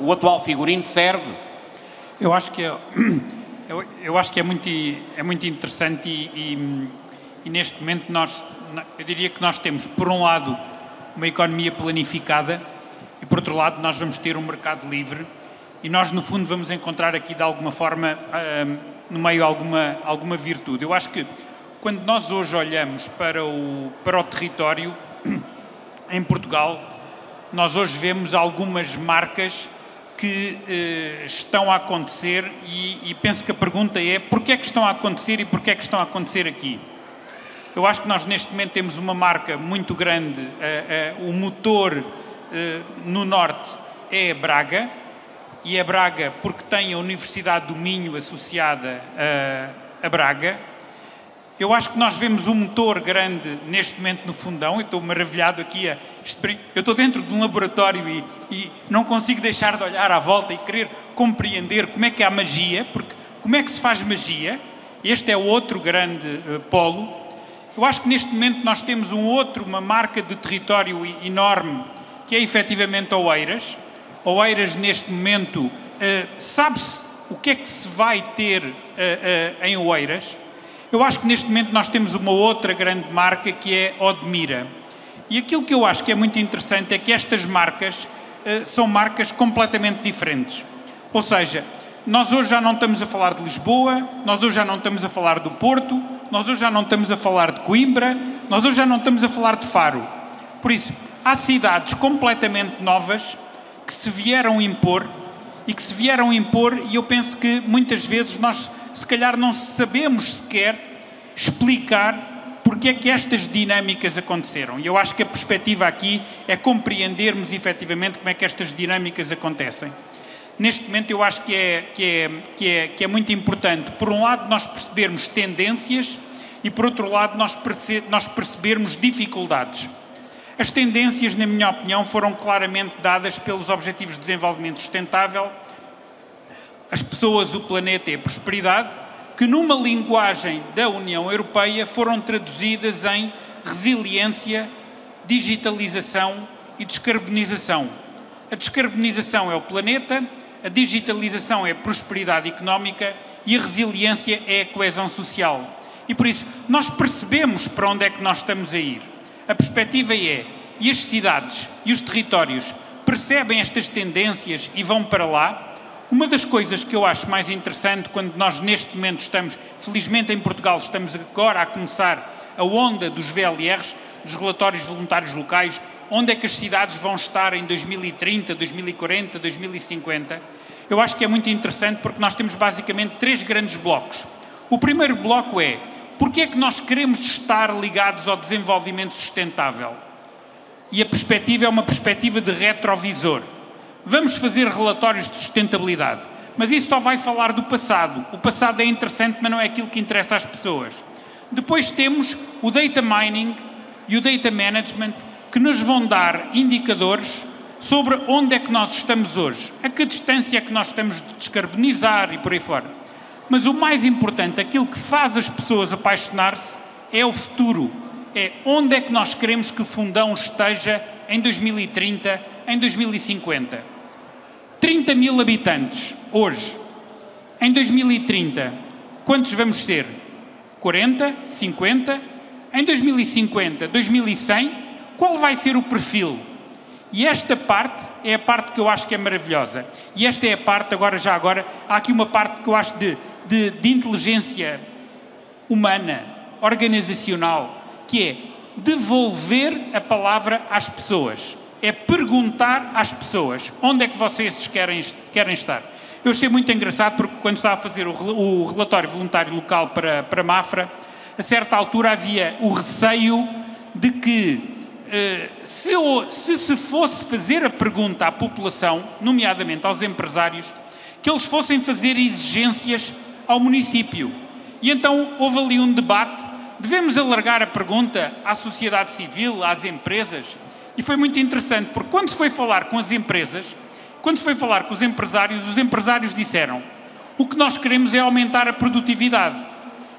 O atual figurino serve? Eu acho que é muito interessante e neste momento eu diria que nós temos, por um lado, uma economia planificada e, por outro lado, nós vamos ter um mercado livre e nós, no fundo, vamos encontrar aqui, de alguma forma, no meio alguma virtude. Eu acho que quando nós hoje olhamos para o território em Portugal, nós hoje vemos algumas marcas que estão a acontecer e penso que a pergunta é: porquê é que estão a acontecer e porquê é que estão a acontecer aqui? Eu acho que nós neste momento temos uma marca muito grande, o motor no norte é a Braga, e é Braga porque tem a Universidade do Minho associada a Braga. Eu acho que nós vemos um motor grande neste momento no Fundão. Eu estou maravilhado aqui. Eu estou dentro de um laboratório e não consigo deixar de olhar à volta e querer compreender como é que há magia, porque como é que se faz magia? Este é outro grande polo. Eu acho que neste momento nós temos uma marca de território enorme, que é efetivamente Oeiras. Oeiras, neste momento, sabe-se o que é que se vai ter em Oeiras. Eu acho que neste momento nós temos uma outra grande marca, que é Odmira. E aquilo que eu acho que é muito interessante é que estas marcas são marcas completamente diferentes. Ou seja, nós hoje já não estamos a falar de Lisboa, nós hoje já não estamos a falar do Porto, nós hoje já não estamos a falar de Coimbra, nós hoje já não estamos a falar de Faro. Por isso, há cidades completamente novas que se vieram impor e eu penso que muitas vezes nós, se calhar, não sabemos sequer explicar porque é que estas dinâmicas aconteceram. E eu acho que a perspectiva aqui é compreendermos efetivamente como é que estas dinâmicas acontecem. Neste momento eu acho que é muito importante, por um lado, nós percebermos tendências e, por outro lado, nós percebermos dificuldades. As tendências, na minha opinião, foram claramente dadas pelos Objetivos de Desenvolvimento Sustentável, as pessoas, o planeta e a prosperidade, que numa linguagem da União Europeia foram traduzidas em resiliência, digitalização e descarbonização. A descarbonização é o planeta, a digitalização é a prosperidade económica e a resiliência é a coesão social. E por isso, nós percebemos para onde é que nós estamos a ir. A perspectiva é, e as cidades e os territórios percebem estas tendências e vão para lá. Uma das coisas que eu acho mais interessante, quando nós neste momento estamos, felizmente em Portugal, estamos agora a começar a onda dos VLRs, dos relatórios voluntários locais, onde é que as cidades vão estar em 2030, 2040, 2050. Eu acho que é muito interessante porque nós temos basicamente 3 grandes blocos. O primeiro bloco é, porque é que nós queremos estar ligados ao desenvolvimento sustentável? E a perspectiva é uma perspectiva de retrovisor. Vamos fazer relatórios de sustentabilidade, mas isso só vai falar do passado. O passado é interessante, mas não é aquilo que interessa às pessoas. Depois temos o data mining e o data management, que nos vão dar indicadores sobre onde é que nós estamos hoje, a que distância é que nós estamos de descarbonizar e por aí fora. Mas o mais importante, aquilo que faz as pessoas apaixonar-se, é o futuro. É onde é que nós queremos que Fundão esteja em 2030, em 2050. 30 mil habitantes, hoje. Em 2030, quantos vamos ter? 40? 50? Em 2050, 2100, qual vai ser o perfil? E esta parte é a parte que eu acho que é maravilhosa. E esta é a parte, há aqui uma parte que eu acho de inteligência humana, organizacional, que é devolver a palavra às pessoas. É perguntar às pessoas onde é que vocês querem estar. Eu achei muito engraçado porque quando estava a fazer o relatório voluntário local para Mafra, a certa altura havia o receio de que se fosse fazer a pergunta à população, nomeadamente aos empresários, que eles fossem fazer exigências ao município. E então houve ali um debate, devemos alargar a pergunta à sociedade civil, às empresas? E foi muito interessante, porque quando se foi falar com as empresas, quando se foi falar com os empresários disseram: o que nós queremos é aumentar a produtividade.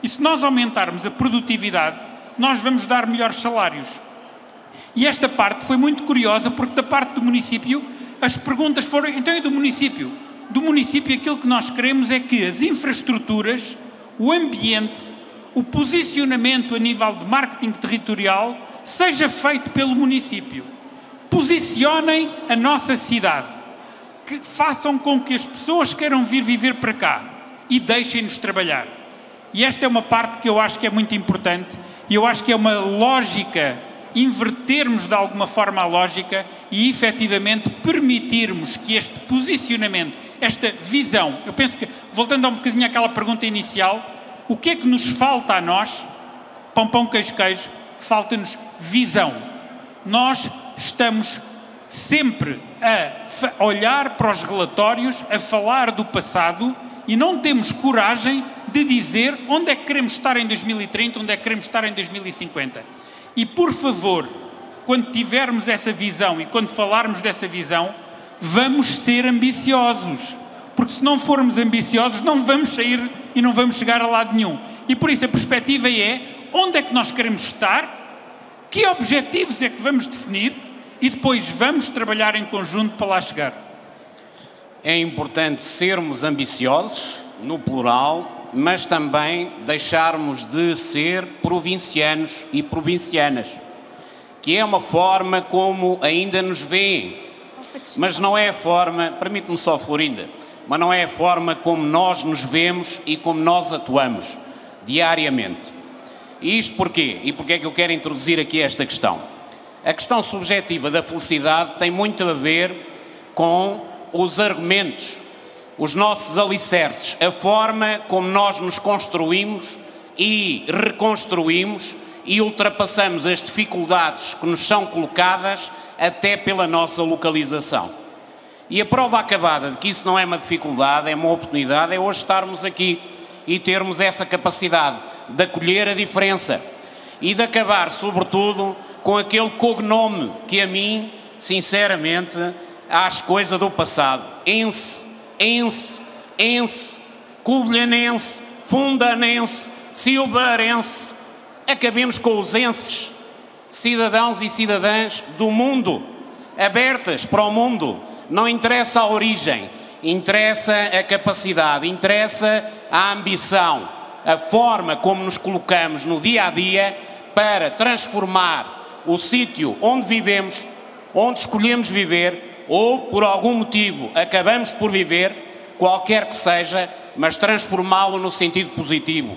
E se nós aumentarmos a produtividade, nós vamos dar melhores salários. E esta parte foi muito curiosa, porque da parte do município, as perguntas foram: então e do município? Do município aquilo que nós queremos é que as infraestruturas, o ambiente, o posicionamento a nível de marketing territorial seja feito pelo município. Posicionem a nossa cidade, que façam com que as pessoas queiram vir viver para cá e deixem-nos trabalhar. E esta é uma parte que eu acho que é muito importante e eu acho que é uma lógica, invertermos de alguma forma a lógica e efetivamente permitirmos que este posicionamento, esta visão, eu penso que, voltando um bocadinho àquela pergunta inicial, o que é que nos falta a nós? Pão, pão, queijo, queijo, falta-nos visão. Nós estamos sempre a olhar para os relatórios, a falar do passado e não temos coragem de dizer onde é que queremos estar em 2030, onde é que queremos estar em 2050. E, por favor, quando tivermos essa visão e quando falarmos dessa visão, vamos ser ambiciosos. Porque se não formos ambiciosos, não vamos sair e não vamos chegar a lado nenhum. E por isso a perspectiva é onde é que nós queremos estar, que objetivos é que vamos definir e depois vamos trabalhar em conjunto para lá chegar. É importante sermos ambiciosos, no plural, mas também deixarmos de ser provincianos e provincianas, que é uma forma como ainda nos veem, mas não é a forma, permite-me só, Florinda, mas não é a forma como nós nos vemos e como nós atuamos diariamente. E isto porquê? E porquê é que eu quero introduzir aqui esta questão? A questão subjetiva da felicidade tem muito a ver com os argumentos, os nossos alicerces, a forma como nós nos construímos e reconstruímos e ultrapassamos as dificuldades que nos são colocadas até pela nossa localização. E a prova acabada de que isso não é uma dificuldade, é uma oportunidade, é hoje estarmos aqui e termos essa capacidade de acolher a diferença e de acabar, sobretudo, com aquele cognome que a mim, sinceramente, acho coisa do passado. Ense, covilhanense, fundanense, silvarense. Acabemos com os enses, cidadãos e cidadãs do mundo, abertas para o mundo. Não interessa a origem, interessa a capacidade, interessa a ambição, a forma como nos colocamos no dia a dia para transformar o sítio onde vivemos, onde escolhemos viver, ou por algum motivo acabamos por viver, qualquer que seja, mas transformá-lo no sentido positivo,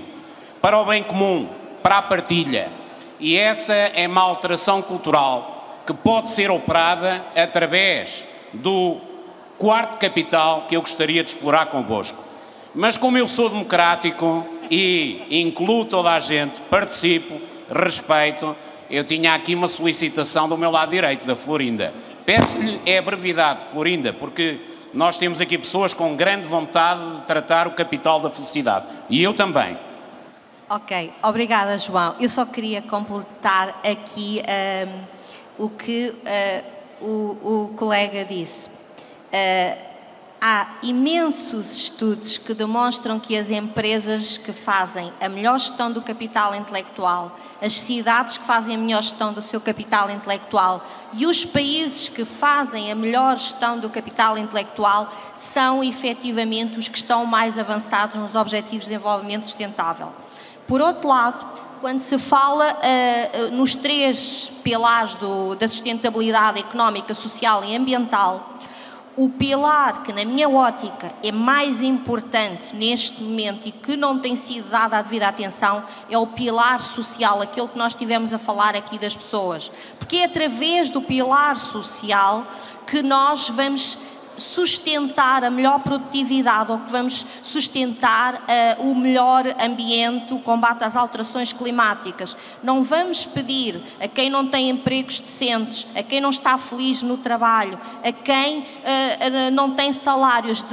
para o bem comum, para a partilha. E essa é uma alteração cultural que pode ser operada através do quarto capital que eu gostaria de explorar convosco. Mas como eu sou democrático e incluo toda a gente, participo, respeito, eu tinha aqui uma solicitação do meu lado direito, da Florinda. Peço-lhe a brevidade, Florinda, porque nós temos aqui pessoas com grande vontade de tratar o capital da felicidade. E eu também. Ok, obrigada, João. Eu só queria completar aqui o que o colega disse. Há imensos estudos que demonstram que as empresas que fazem a melhor gestão do capital intelectual, as cidades que fazem a melhor gestão do seu capital intelectual e os países que fazem a melhor gestão do capital intelectual são efetivamente os que estão mais avançados nos Objetivos de Desenvolvimento Sustentável. Por outro lado, quando se fala nos 3 pilares da sustentabilidade económica, social e ambiental, o pilar que, na minha ótica, é mais importante neste momento e que não tem sido dada a devida atenção é o pilar social, aquilo que nós estivemos a falar aqui das pessoas. Porque é através do pilar social que nós vamos sustentar a melhor produtividade ou que vamos sustentar o melhor ambiente, o combate às alterações climáticas. Não vamos pedir a quem não tem empregos decentes, a quem não está feliz no trabalho, a quem não tem salários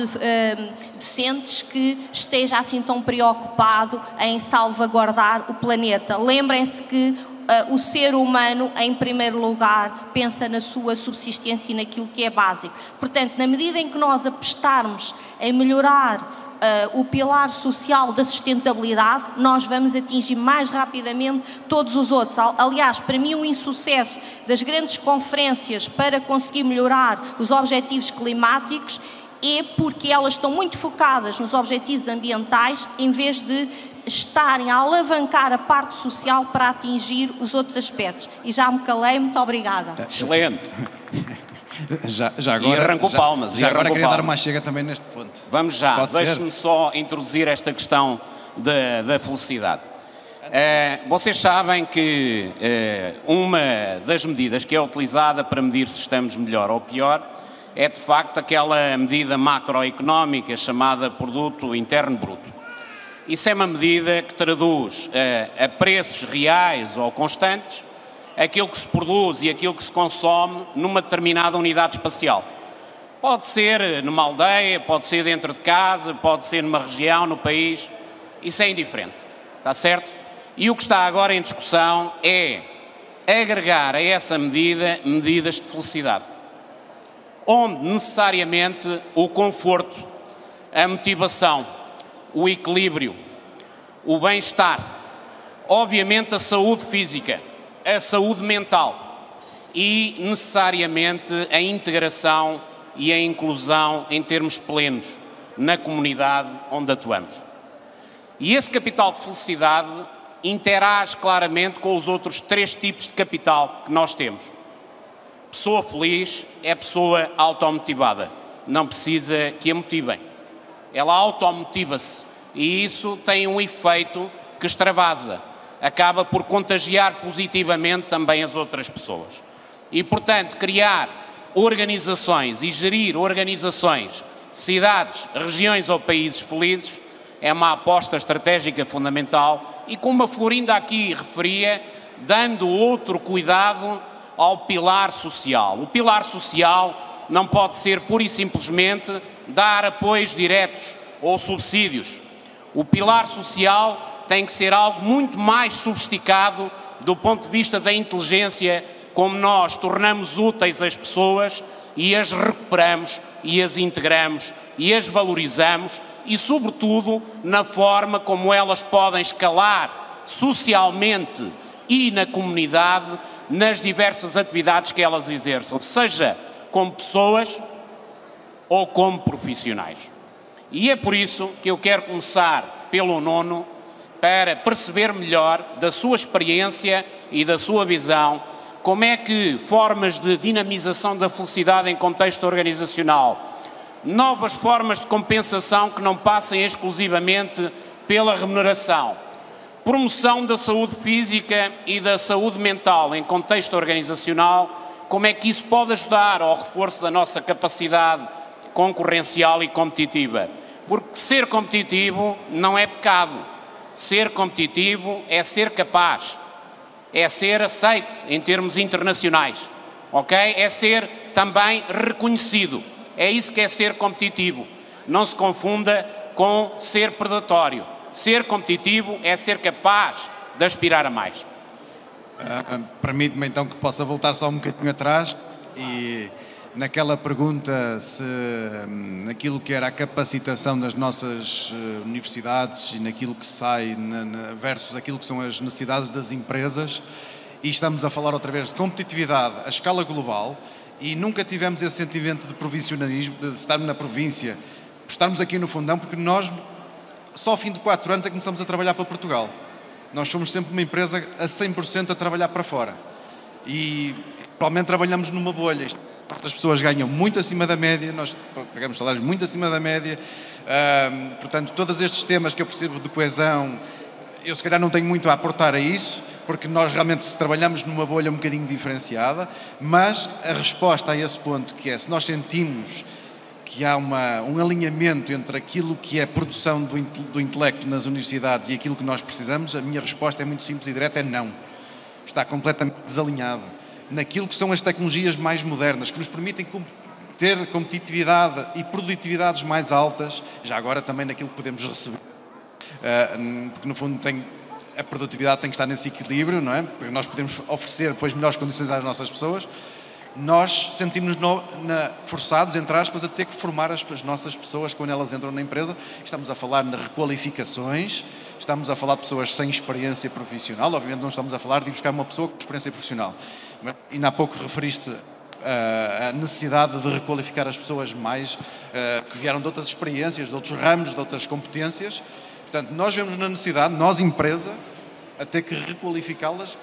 decentes que esteja assim tão preocupado em salvaguardar o planeta. Lembrem-se que o ser humano, em primeiro lugar, pensa na sua subsistência e naquilo que é básico. Portanto, na medida em que nós apostarmos em melhorar o pilar social da sustentabilidade, nós vamos atingir mais rapidamente todos os outros. Aliás, para mim o insucesso das grandes conferências para conseguir melhorar os objetivos climáticos é porque elas estão muito focadas nos objetivos ambientais em vez de estarem a alavancar a parte social para atingir os outros aspectos. E já me calei, muito obrigada. Excelente. Já agora, e arrancou palmas. Já agora queria dar uma chega também neste ponto. Vamos já, deixe-me só introduzir esta questão da felicidade. Vocês sabem que uma das medidas que é utilizada para medir se estamos melhor ou pior é de facto aquela medida macroeconómica chamada Produto Interno Bruto. Isso é uma medida que traduz a preços reais ou constantes aquilo que se produz e aquilo que se consome numa determinada unidade espacial. Pode ser numa aldeia, pode ser dentro de casa, pode ser numa região, no país, isso é indiferente, está certo? E o que está agora em discussão é agregar a essa medida medidas de felicidade, onde necessariamente o conforto, a motivação, o equilíbrio, o bem-estar, obviamente a saúde física, a saúde mental e, necessariamente, a integração e a inclusão em termos plenos na comunidade onde atuamos. E esse capital de felicidade interage claramente com os outros 3 tipos de capital que nós temos. Pessoa feliz é pessoa automotivada, não precisa que a motivem. Ela automotiva-se e isso tem um efeito que extravasa, acaba por contagiar positivamente também as outras pessoas. E, portanto, criar organizações e gerir organizações, cidades, regiões ou países felizes é uma aposta estratégica fundamental e, como a Florinda aqui referia, dando outro cuidado ao pilar social. O pilar social não pode ser pura e simplesmente dar apoios diretos ou subsídios. O pilar social tem que ser algo muito mais sofisticado do ponto de vista da inteligência, como nós tornamos úteis as pessoas e as recuperamos e as integramos e as valorizamos e, sobretudo, na forma como elas podem escalar socialmente e na comunidade nas diversas atividades que elas exerçam, seja como pessoas ou como profissionais. E é por isso que eu quero começar pelo Nuno, para perceber melhor da sua experiência e da sua visão como é que formas de dinamização da felicidade em contexto organizacional, novas formas de compensação que não passem exclusivamente pela remuneração, promoção da saúde física e da saúde mental em contexto organizacional, como é que isso pode ajudar ao reforço da nossa capacidade concorrencial e competitiva. Porque ser competitivo não é pecado. Ser competitivo é ser capaz, é ser aceite em termos internacionais, ok? É ser também reconhecido. É isso que é ser competitivo. Não se confunda com ser predatório. Ser competitivo é ser capaz de aspirar a mais. Permite-me então que possa voltar só um bocadinho atrás e naquela pergunta se naquilo que era a capacitação das nossas universidades e naquilo que sai versus aquilo que são as necessidades das empresas, e estamos a falar outra vez de competitividade a escala global e nunca tivemos esse sentimento de provincialismo, de estarmos na província, de estarmos aqui no Fundão, porque nós só ao fim de 4 anos é que começamos a trabalhar para Portugal. Nós fomos sempre uma empresa a 100% a trabalhar para fora e provavelmente trabalhamos numa bolha. As pessoas ganham muito acima da média, nós pagamos salários muito acima da média, portanto, todos estes temas que eu percebo de coesão, eu se calhar não tenho muito a aportar a isso, porque nós realmente trabalhamos numa bolha um bocadinho diferenciada, mas a resposta a esse ponto, que é, se nós sentimos que há um alinhamento entre aquilo que é a produção do intelecto nas universidades e aquilo que nós precisamos, a minha resposta é muito simples e direta, é não. Está completamente desalinhado. Naquilo que são as tecnologias mais modernas, que nos permitem ter competitividade e produtividades mais altas, já agora também naquilo que podemos receber. Porque no fundo a produtividade tem que estar nesse equilíbrio, não é? Porque nós podemos oferecer depois melhores condições às nossas pessoas. Nós sentimos-nos forçados, entre aspas, a ter que formar as nossas pessoas quando elas entram na empresa. Estamos a falar de requalificações, estamos a falar de pessoas sem experiência profissional, obviamente não estamos a falar de ir buscar uma pessoa com experiência profissional. Ainda há pouco referiste a necessidade de requalificar as pessoas mais que vieram de outras experiências, de outros ramos, de outras competências. Portanto, nós vemos na necessidade, nós empresa, a ter que requalificá-las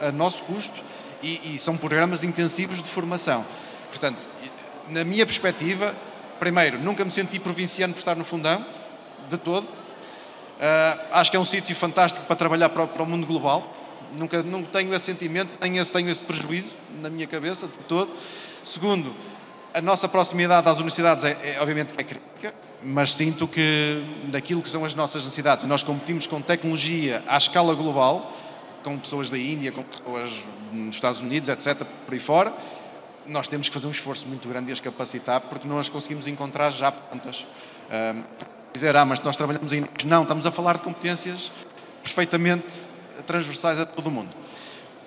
a nosso custo e são programas intensivos de formação. Portanto, na minha perspectiva, primeiro, nunca me senti provinciano por estar no Fundão, de todo. Acho que é um sítio fantástico para trabalhar para o mundo global. Não tenho esse sentimento, tenho esse prejuízo na minha cabeça, de todo. Segundo, a nossa proximidade às universidades obviamente é crítica, mas sinto que daquilo que são as nossas necessidades, nós competimos com tecnologia à escala global, com pessoas da Índia, com pessoas nos Estados Unidos, etc., por aí fora, nós temos que fazer um esforço muito grande e as capacitar, porque não as conseguimos encontrar já tantas. Dizer, mas nós trabalhamos em... Não, estamos a falar de competências perfeitamente transversais a todo o mundo.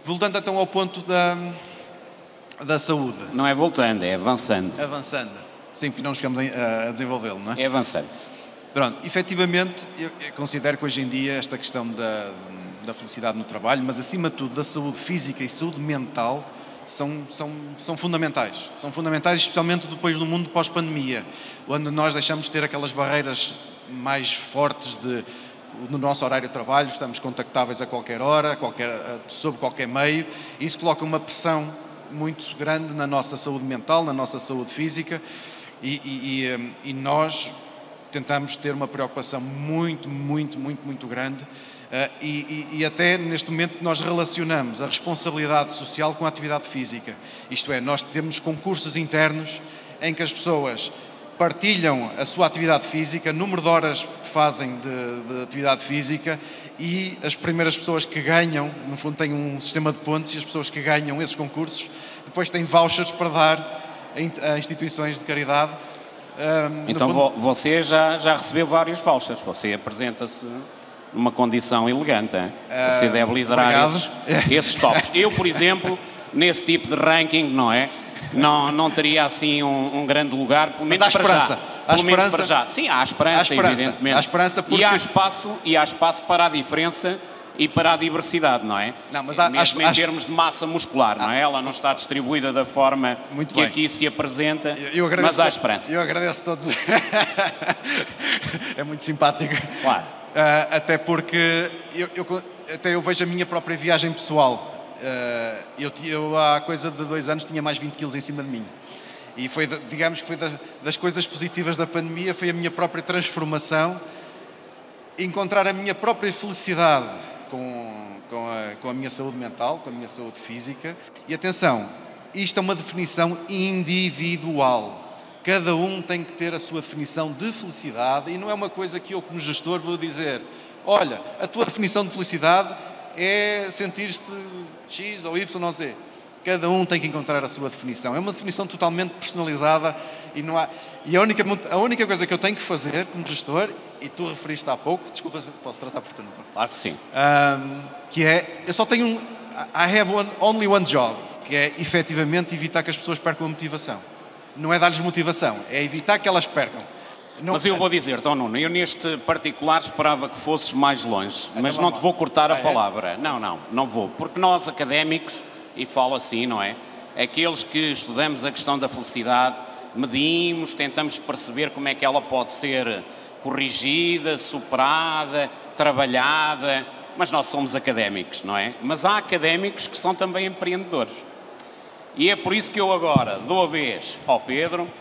Voltando então ao ponto da saúde. Não é voltando, é avançando. Avançando. Sim, porque não chegamos a desenvolvê-lo, não é? É avançando. Pronto, efetivamente, eu considero que hoje em dia esta questão da felicidade no trabalho, mas acima de tudo da saúde física e saúde mental são fundamentais. São fundamentais, especialmente depois do mundo pós-pandemia, onde nós deixamos de ter aquelas barreiras mais fortes no nosso horário de trabalho, estamos contactáveis a qualquer hora, sob qualquer meio, e isso coloca uma pressão muito grande na nossa saúde mental, na nossa saúde física, e nós tentamos ter uma preocupação muito grande, e até neste momento nós relacionamos a responsabilidade social com a atividade física. Isto é, nós temos concursos internos em que as pessoas partilham a sua atividade física, número de horas que fazem de atividade física, e as primeiras pessoas que ganham, no fundo tem um sistema de pontos, e as pessoas que ganham esses concursos depois têm vouchers para dar a instituições de caridade. Então você já recebeu vários vouchers, você apresenta-se numa condição elegante, hein? Você deve liderar esses tops. Eu, por exemplo, nesse tipo de ranking, não é? Não teria assim um grande lugar, pelo menos para já. Pelo menos para já. Sim, há esperança, evidentemente. Há esperança porque... e há espaço para a diferença e para a diversidade, não é? Não, mas mesmo em termos de massa muscular, não é? Ela não está distribuída da forma que aqui se apresenta, mas há esperança. Eu agradeço a todos. É muito simpático. Claro. Até porque eu vejo a minha própria viagem pessoal. Eu há coisa de 2 anos tinha mais 20 quilos em cima de mim, e foi, digamos que foi das coisas positivas da pandemia, foi a minha própria transformação, encontrar a minha própria felicidade com a minha saúde mental, com a minha saúde física. E atenção, isto é uma definição individual. Cada um tem que ter a sua definição de felicidade, e não é uma coisa que eu, como gestor, vou dizer: olha, a tua definição de felicidade é sentir-te X ou Y ou Z. Cada um tem que encontrar a sua definição. É uma definição totalmente personalizada, e a única coisa que eu tenho que fazer como gestor, e tu referiste há pouco, desculpa, posso tratar por tu, não posso? Claro que sim. Que é, eu só tenho I have only one job, que é efetivamente evitar que as pessoas percam a motivação. Não é dar-lhes motivação, é evitar que elas percam. Mas eu vou dizer-te, Nuno, eu neste particular esperava que fosses mais longe, mas não te vou cortar a palavra. Não vou, porque nós académicos, e falo assim, não é? Aqueles que estudamos a questão da felicidade, medimos, tentamos perceber como é que ela pode ser corrigida, superada, trabalhada, mas nós somos académicos, não é? Mas há académicos que são também empreendedores. E é por isso que eu agora dou a vez ao Pedro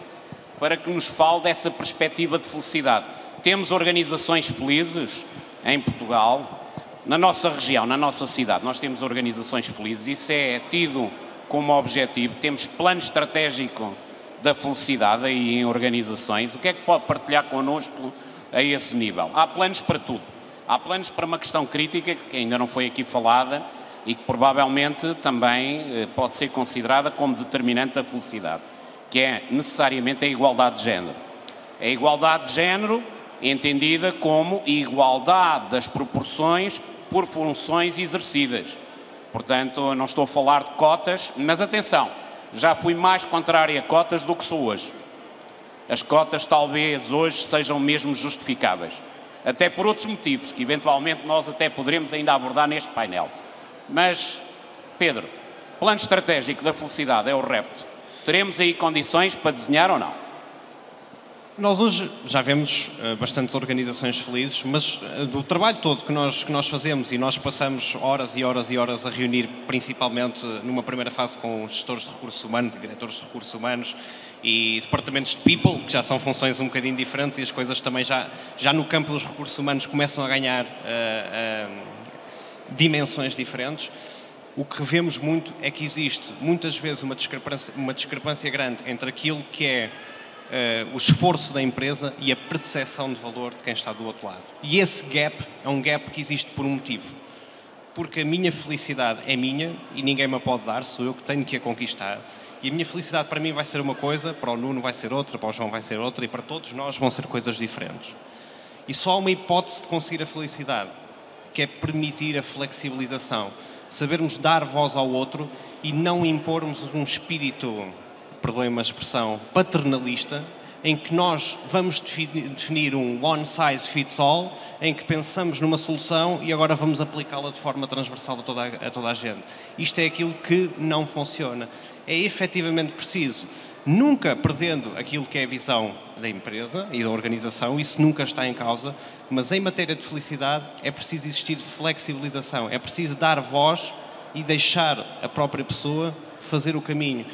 para que nos fale dessa perspectiva de felicidade. Temos organizações felizes em Portugal, na nossa região, na nossa cidade, nós temos organizações felizes, isso é tido como objetivo, temos plano estratégico da felicidade aí em organizações. O que é que pode partilhar connosco a esse nível? Há planos para tudo. Há planos para uma questão crítica que ainda não foi aqui falada e que provavelmente também pode ser considerada como determinante da felicidade, que é necessariamente a igualdade de género. A igualdade de género entendida como igualdade das proporções por funções exercidas. Portanto, não estou a falar de cotas, mas atenção, já fui mais contrário a cotas do que sou hoje. As cotas talvez hoje sejam mesmo justificáveis, até por outros motivos, que eventualmente nós até poderemos ainda abordar neste painel. Mas, Pedro, plano estratégico da felicidade é o repto. Teremos aí condições para desenhar ou não? Nós hoje já vemos bastantes organizações felizes, mas do trabalho todo que nós fazemos, e nós passamos horas e horas e horas a reunir, principalmente numa primeira fase com gestores de recursos humanos e diretores de recursos humanos e departamentos de people, que já são funções um bocadinho diferentes, e as coisas também já no campo dos recursos humanos começam a ganhar dimensões diferentes. O que vemos muito é que existe muitas vezes uma discrepância grande entre aquilo que é o esforço da empresa e a percepção de valor de quem está do outro lado. E esse gap é um gap que existe por um motivo. Porque a minha felicidade é minha e ninguém me a pode dar, sou eu que tenho que a conquistar. E a minha felicidade para mim vai ser uma coisa, para o Nuno vai ser outra, para o João vai ser outra, e para todos nós vão ser coisas diferentes. E só há uma hipótese de conseguir a felicidade, que é permitir a flexibilização. Sabermos dar voz ao outro e não impormos um espírito, perdoem-me a expressão, paternalista, em que nós vamos definir um one size fits all, em que pensamos numa solução e agora vamos aplicá-la de forma transversal a toda a gente. Isto é aquilo que não funciona. É efetivamente preciso, nunca perdendo aquilo que é a visão da empresa e da organização, isso nunca está em causa, mas em matéria de felicidade é preciso existir flexibilização, é preciso dar voz e deixar a própria pessoa fazer o caminho.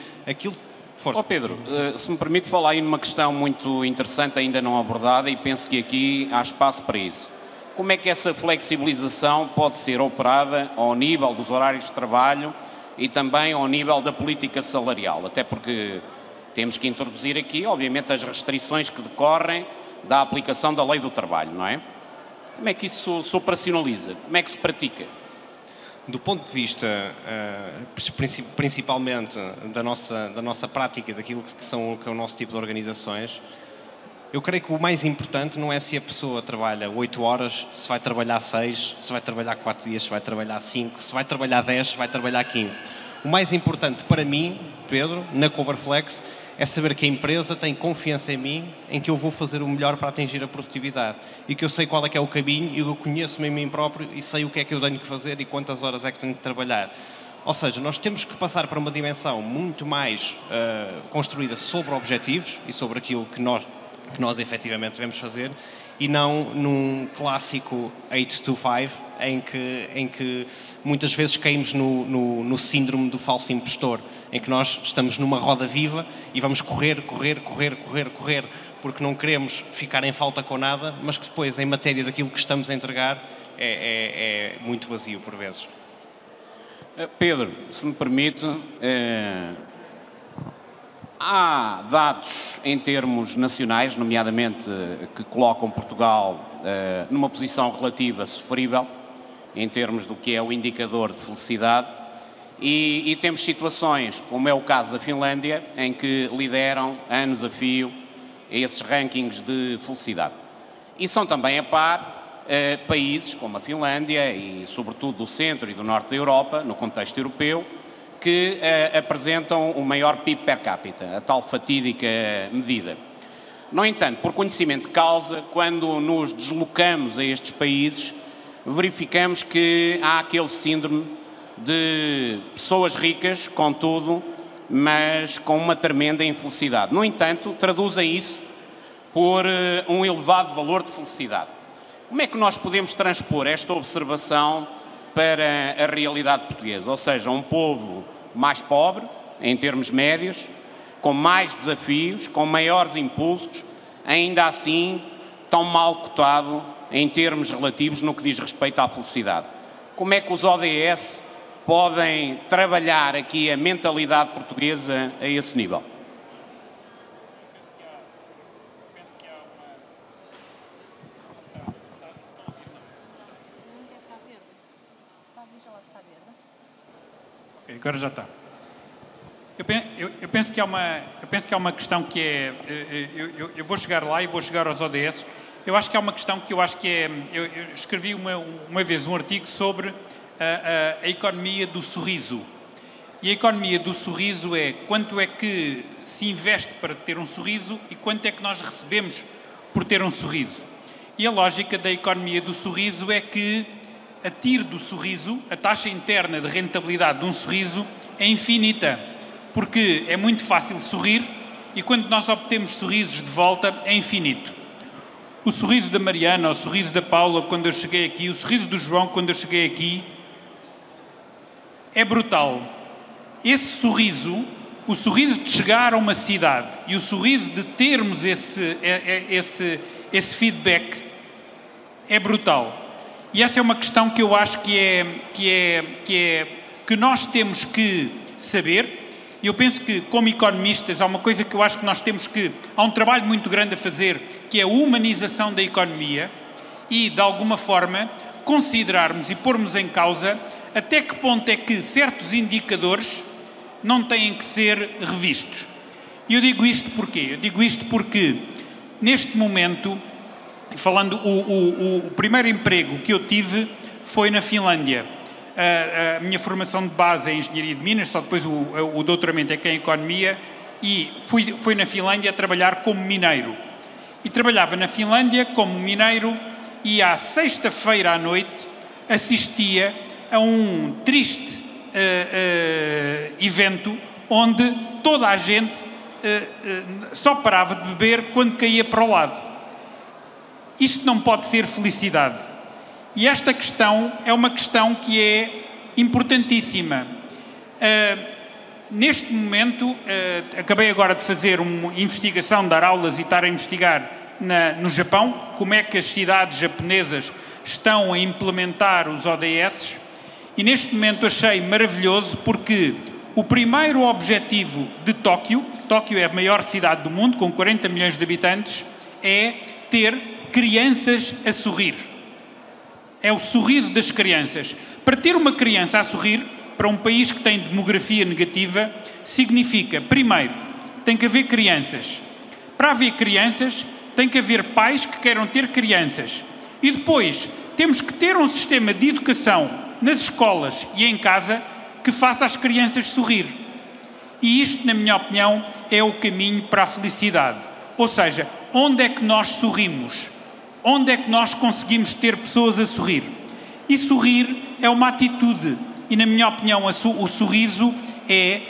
Ó Pedro, se me permite falar aí numa questão muito interessante, ainda não abordada, e penso que aqui há espaço para isso. Como é que essa flexibilização pode ser operada ao nível dos horários de trabalho e também ao nível da política salarial? Até porque temos que introduzir aqui, obviamente, as restrições que decorrem da aplicação da lei do trabalho, não é? Como é que isso se operacionaliza? Como é que se pratica? Do ponto de vista, principalmente da nossa prática, daquilo que é o nosso tipo de organizações, eu creio que o mais importante não é se a pessoa trabalha 8 horas, se vai trabalhar 6, se vai trabalhar 4 dias, se vai trabalhar 5, se vai trabalhar 10, se vai trabalhar 15. O mais importante para mim, Pedro, na Coverflex, é saber que a empresa tem confiança em mim, em que eu vou fazer o melhor para atingir a produtividade e que eu sei qual é que é o caminho e eu conheço-me a mim próprio e sei o que é que eu tenho que fazer e quantas horas é que tenho que trabalhar. Ou seja, nós temos que passar para uma dimensão muito mais construída sobre objetivos e sobre aquilo que nós efetivamente devemos fazer e não num clássico 8 to 5 em que muitas vezes caímos no síndrome do falso impostor, em que nós estamos numa roda viva e vamos correr, porque não queremos ficar em falta com nada, mas que depois, em matéria daquilo que estamos a entregar, é muito vazio por vezes. Pedro, se me permite, há dados em termos nacionais, nomeadamente que colocam Portugal numa posição relativa sofrível, em termos do que é o indicador de felicidade, e temos situações, como é o caso da Finlândia, em que lideram anos a fio esses rankings de felicidade. E são também a par países como a Finlândia e sobretudo do centro e do norte da Europa, no contexto europeu, que apresentam o maior PIB per capita, a tal fatídica medida. No entanto, por conhecimento de causa, quando nos deslocamos a estes países, verificamos que há aquele síndrome de pessoas ricas, com tudo, mas com uma tremenda infelicidade. No entanto, traduzem isso por um elevado valor de felicidade. Como é que nós podemos transpor esta observação para a realidade portuguesa? Ou seja, um povo mais pobre, em termos médios, com mais desafios, com maiores impulsos, ainda assim tão mal cotado em termos relativos no que diz respeito à felicidade. Como é que os ODS podem trabalhar aqui a mentalidade portuguesa a esse nível? Ok, agora já está. Eu penso que há uma questão que é... Eu vou chegar lá e vou chegar aos ODS. Eu acho que há uma questão que eu acho que é... Eu escrevi uma vez um artigo sobre a economia do sorriso. E a economia do sorriso é quanto é que se investe para ter um sorriso e quanto é que nós recebemos por ter um sorriso. E a lógica da economia do sorriso é que a TIR do sorriso, a taxa interna de rentabilidade de um sorriso, é infinita. Porque é muito fácil sorrir e quando nós obtemos sorrisos de volta é infinito. O sorriso da Mariana, o sorriso da Paula quando eu cheguei aqui, o sorriso do João quando eu cheguei aqui, é brutal. Esse sorriso, o sorriso de chegar a uma cidade e o sorriso de termos esse feedback é brutal. E essa é uma questão que eu acho que nós temos que saber. E eu penso que, como economistas, há uma coisa que eu acho que nós temos que... Há um trabalho muito grande a fazer, que é a humanização da economia e, de alguma forma, considerarmos e pormos em causa até que ponto é que certos indicadores não têm que ser revistos. E eu digo isto porquê? Eu digo isto porque, neste momento, falando, o primeiro emprego que eu tive foi na Finlândia. A minha formação de base é em Engenharia de Minas, só depois o doutoramento é que é em Economia, e fui na Finlândia trabalhar como mineiro. E trabalhava na Finlândia como mineiro e à sexta-feira à noite assistia a um triste evento onde toda a gente só parava de beber quando caía para o lado. Isto não pode ser felicidade. E esta questão é uma questão que é importantíssima. Neste momento, acabei agora de fazer uma investigação, dar aulas e estar a investigar no Japão, como é que as cidades japonesas estão a implementar os ODS, e neste momento achei maravilhoso porque o primeiro objetivo de Tóquio é a maior cidade do mundo, com 40 milhões de habitantes, é ter crianças a sorrir. É o sorriso das crianças. Para ter uma criança a sorrir, para um país que tem demografia negativa, significa, primeiro, tem que haver crianças. Para haver crianças, tem que haver pais que queiram ter crianças. E depois, temos que ter um sistema de educação nas escolas e em casa que faça as crianças sorrir. E isto, na minha opinião, é o caminho para a felicidade. Ou seja, onde é que nós sorrimos? Onde é que nós conseguimos ter pessoas a sorrir? E sorrir é uma atitude. E, na minha opinião, o sorriso é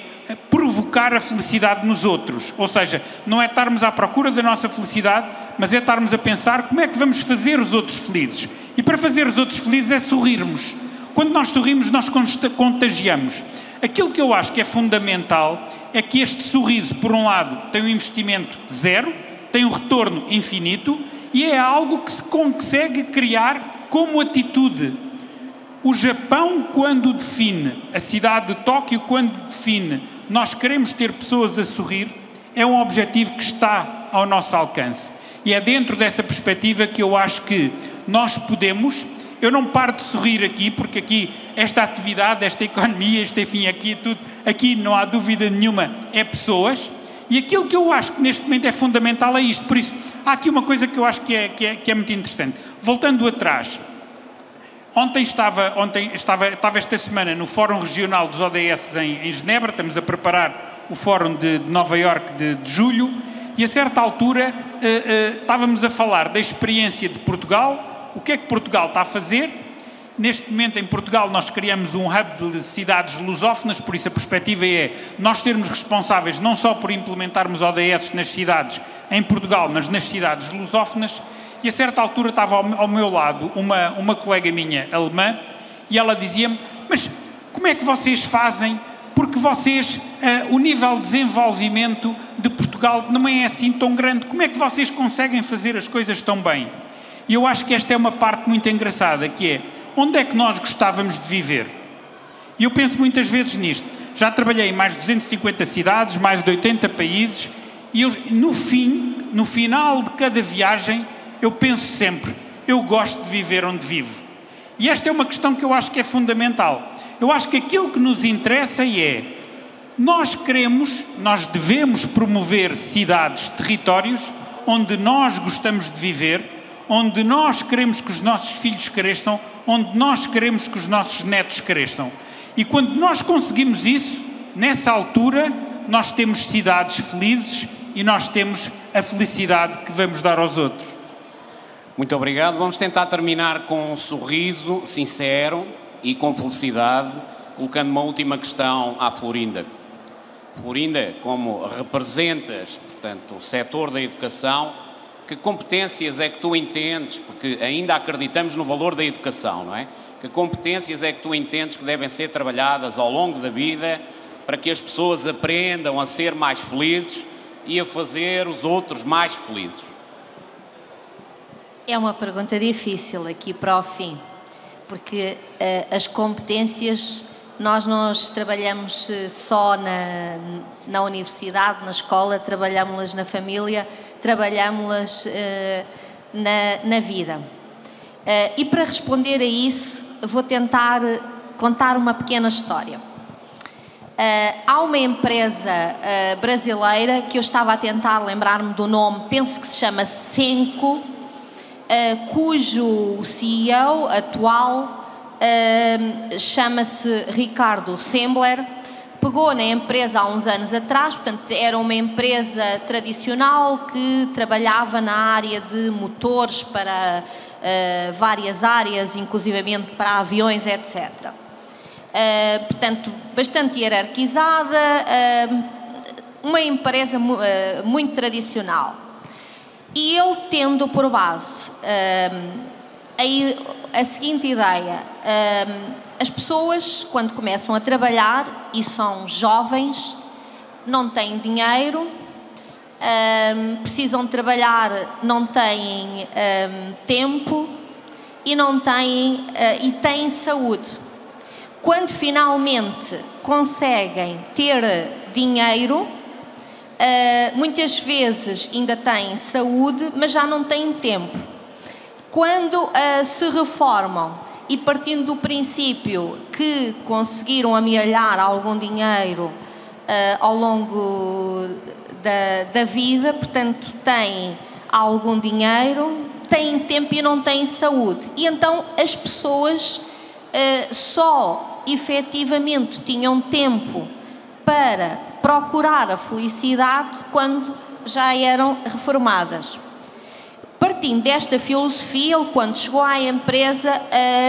provocar a felicidade nos outros. Ou seja, não é estarmos à procura da nossa felicidade, mas é estarmos a pensar como é que vamos fazer os outros felizes. E para fazer os outros felizes é sorrirmos. Quando nós sorrimos, nós contagiamos. Aquilo que eu acho que é fundamental é que este sorriso, por um lado, tem um investimento zero, tem um retorno infinito e é algo que se consegue criar como atitude. O Japão, quando define, a cidade de Tóquio, quando define, nós queremos ter pessoas a sorrir, é um objetivo que está ao nosso alcance. E é dentro dessa perspectiva que eu acho que nós podemos. Eu não paro de sorrir aqui, porque aqui, esta atividade, esta economia, enfim, aqui tudo, aqui não há dúvida nenhuma, é pessoas. E aquilo que eu acho que neste momento é fundamental é isto. Por isso, há aqui uma coisa que eu acho que é muito interessante. Voltando atrás, estava esta semana no Fórum Regional dos ODS em Genebra, estamos a preparar o Fórum de Nova Iorque de julho, e a certa altura estávamos a falar da experiência de Portugal. O que é que Portugal está a fazer? Neste momento, em Portugal, nós criamos um hub de cidades lusófonas, por isso a perspectiva é nós sermos responsáveis não só por implementarmos ODS nas cidades em Portugal, mas nas cidades lusófonas. E a certa altura estava ao meu lado uma colega minha alemã e ela dizia-me: mas como é que vocês fazem? Porque vocês, o nível de desenvolvimento de Portugal não é assim tão grande. Como é que vocês conseguem fazer as coisas tão bem? E eu acho que esta é uma parte muito engraçada, que é, onde é que nós gostávamos de viver? E eu penso muitas vezes nisto. Já trabalhei em mais de 250 cidades, mais de 80 países, e eu, no final de cada viagem, eu penso sempre, eu gosto de viver onde vivo. E esta é uma questão que eu acho que é fundamental. Eu acho que aquilo que nos interessa é, nós devemos promover cidades, territórios, onde nós gostamos de viver, onde nós queremos que os nossos filhos cresçam, onde nós queremos que os nossos netos cresçam. E quando nós conseguimos isso, nessa altura, nós temos cidades felizes e nós temos a felicidade que vamos dar aos outros. Muito obrigado. Vamos tentar terminar com um sorriso sincero e com felicidade, colocando uma última questão à Florinda. Florinda, como representas, portanto, o setor da educação, que competências é que tu entendes, porque ainda acreditamos no valor da educação, não é? Que competências é que tu entendes que devem ser trabalhadas ao longo da vida para que as pessoas aprendam a ser mais felizes e a fazer os outros mais felizes? É uma pergunta difícil aqui para o fim, porque as competências nós trabalhamos só na universidade, na escola, trabalhamos-las na família, trabalhamos-las na vida. E para responder a isso, vou tentar contar uma pequena história. Há uma empresa brasileira que eu estava a tentar lembrar-me do nome, penso que se chama Senco, cujo CEO atual chama-se Ricardo Sembler, pegou na empresa há uns anos atrás. Portanto, era uma empresa tradicional que trabalhava na área de motores para várias áreas, inclusivamente para aviões, etc. Portanto, bastante hierarquizada, uma empresa muito tradicional. E ele tendo por base a seguinte ideia: as pessoas, quando começam a trabalhar e são jovens, não têm dinheiro, precisam de trabalhar, não têm tempo e têm saúde. Quando finalmente conseguem ter dinheiro, muitas vezes ainda têm saúde, mas já não têm tempo. Quando se reformam e partindo do princípio que conseguiram amealhar algum dinheiro ao longo da vida, portanto têm algum dinheiro, têm tempo e não têm saúde. E então as pessoas só efetivamente tinham tempo para procurar a felicidade quando já eram reformadas. Partindo desta filosofia, ele, quando chegou à empresa,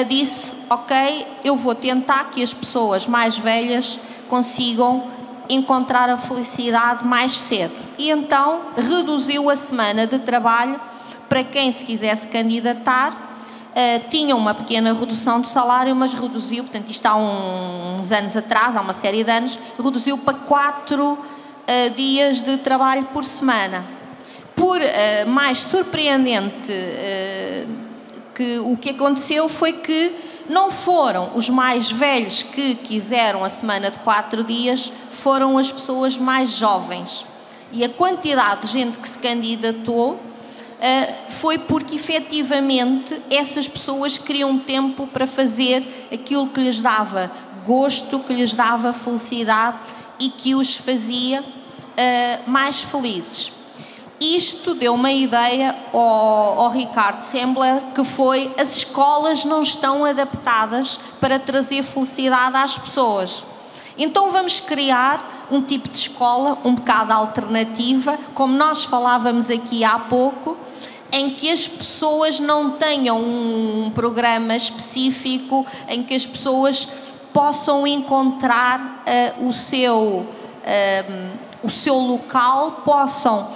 disse: ok, eu vou tentar que as pessoas mais velhas consigam encontrar a felicidade mais cedo. E então reduziu a semana de trabalho para quem se quisesse candidatar. Tinha uma pequena redução de salário, mas reduziu, portanto isto há uns anos atrás, há uma série de anos, reduziu para 4 dias de trabalho por semana. Por mais surpreendente que o que aconteceu foi que não foram os mais velhos que quiseram a semana de 4 dias, foram as pessoas mais jovens. E a quantidade de gente que se candidatou foi porque efetivamente essas pessoas queriam tempo para fazer aquilo que lhes dava gosto, que lhes dava felicidade e que os fazia mais felizes. Isto deu uma ideia ao Ricardo Sembler, que foi: as escolas não estão adaptadas para trazer felicidade às pessoas. Então vamos criar um tipo de escola um bocado alternativa, como nós falávamos aqui há pouco, em que as pessoas não tenham um programa específico, em que as pessoas possam encontrar o seu local, possam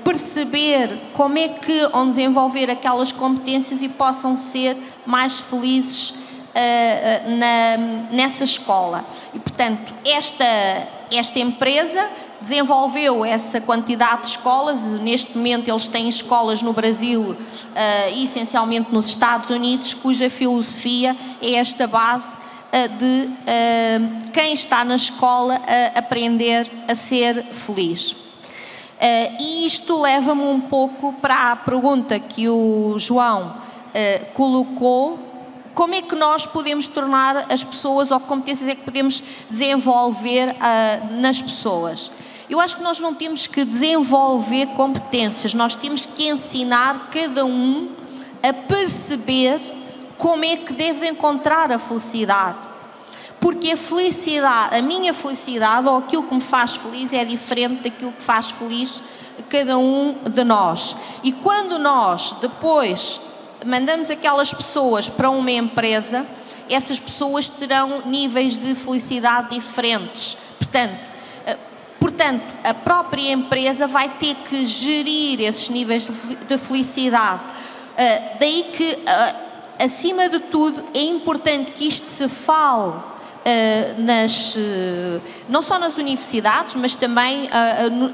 perceber como é que vão desenvolver aquelas competências e possam ser mais felizes nessa escola. E, portanto, esta empresa desenvolveu essa quantidade de escolas. Neste momento eles têm escolas no Brasil e essencialmente nos Estados Unidos, cuja filosofia é esta base de quem está na escola aprender a ser feliz. E isto leva-me um pouco para a pergunta que o João colocou: como é que nós podemos tornar as pessoas, ou que competências é que podemos desenvolver nas pessoas? Eu acho que nós não temos que desenvolver competências, nós temos que ensinar cada um a perceber como é que deve encontrar a felicidade. Porque a felicidade, a minha felicidade, ou aquilo que me faz feliz, é diferente daquilo que faz feliz cada um de nós. E quando nós depois mandamos aquelas pessoas para uma empresa, essas pessoas terão níveis de felicidade diferentes. Portanto, a própria empresa vai ter que gerir esses níveis de felicidade. Daí que, acima de tudo, é importante que isto se fale não só nas universidades, mas também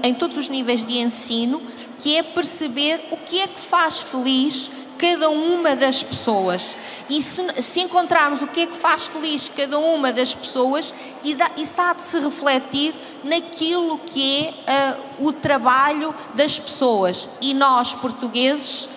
em todos os níveis de ensino, que é perceber o que é que faz feliz cada uma das pessoas. E se encontrarmos o que é que faz feliz cada uma das pessoas, isso há de se refletir naquilo que é o trabalho das pessoas. E nós, portugueses,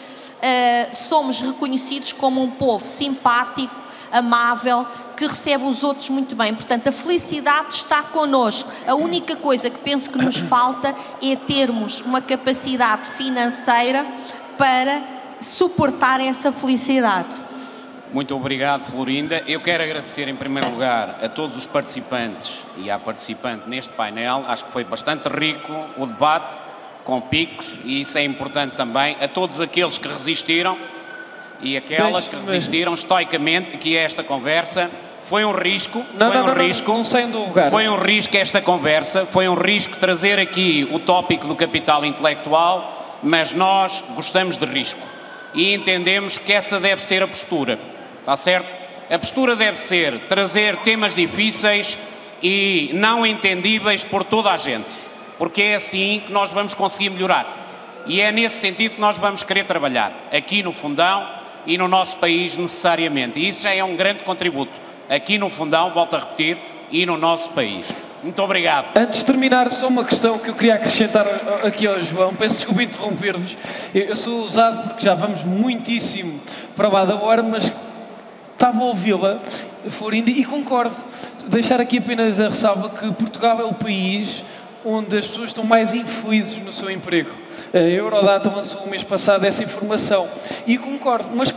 somos reconhecidos como um povo simpático, amável, que recebe os outros muito bem. Portanto, a felicidade está connosco. A única coisa que penso que nos falta é termos uma capacidade financeira para suportar essa felicidade. Muito obrigado, Florinda. Eu quero agradecer, em primeiro lugar, a todos os participantes e à participante neste painel. Acho que foi bastante rico o debate, com picos, e isso é importante também. A todos aqueles que resistiram e aquelas que resistiram estoicamente aqui a esta conversa. Foi um risco, não saiam do lugar. Foi um risco esta conversa, foi um risco trazer aqui o tópico do capital intelectual, mas nós gostamos de risco e entendemos que essa deve ser a postura, está certo? A postura deve ser trazer temas difíceis e não entendíveis por toda a gente, porque é assim que nós vamos conseguir melhorar e é nesse sentido que nós vamos querer trabalhar aqui no Fundão e no nosso país necessariamente, e isso já é um grande contributo. Aqui no Fundão, volto a repetir, e no nosso país. Muito obrigado. Antes de terminar, só uma questão que eu queria acrescentar aqui ao João. Peço desculpa interromper-vos. Eu sou ousado porque já vamos muitíssimo para lá da hora, mas estava a ouvi-la, Florinda, e concordo. Deixar aqui apenas a ressalva que Portugal é o país onde as pessoas estão mais infelizes no seu emprego. A Eurodata lançou o mês passado essa informação. E concordo, mas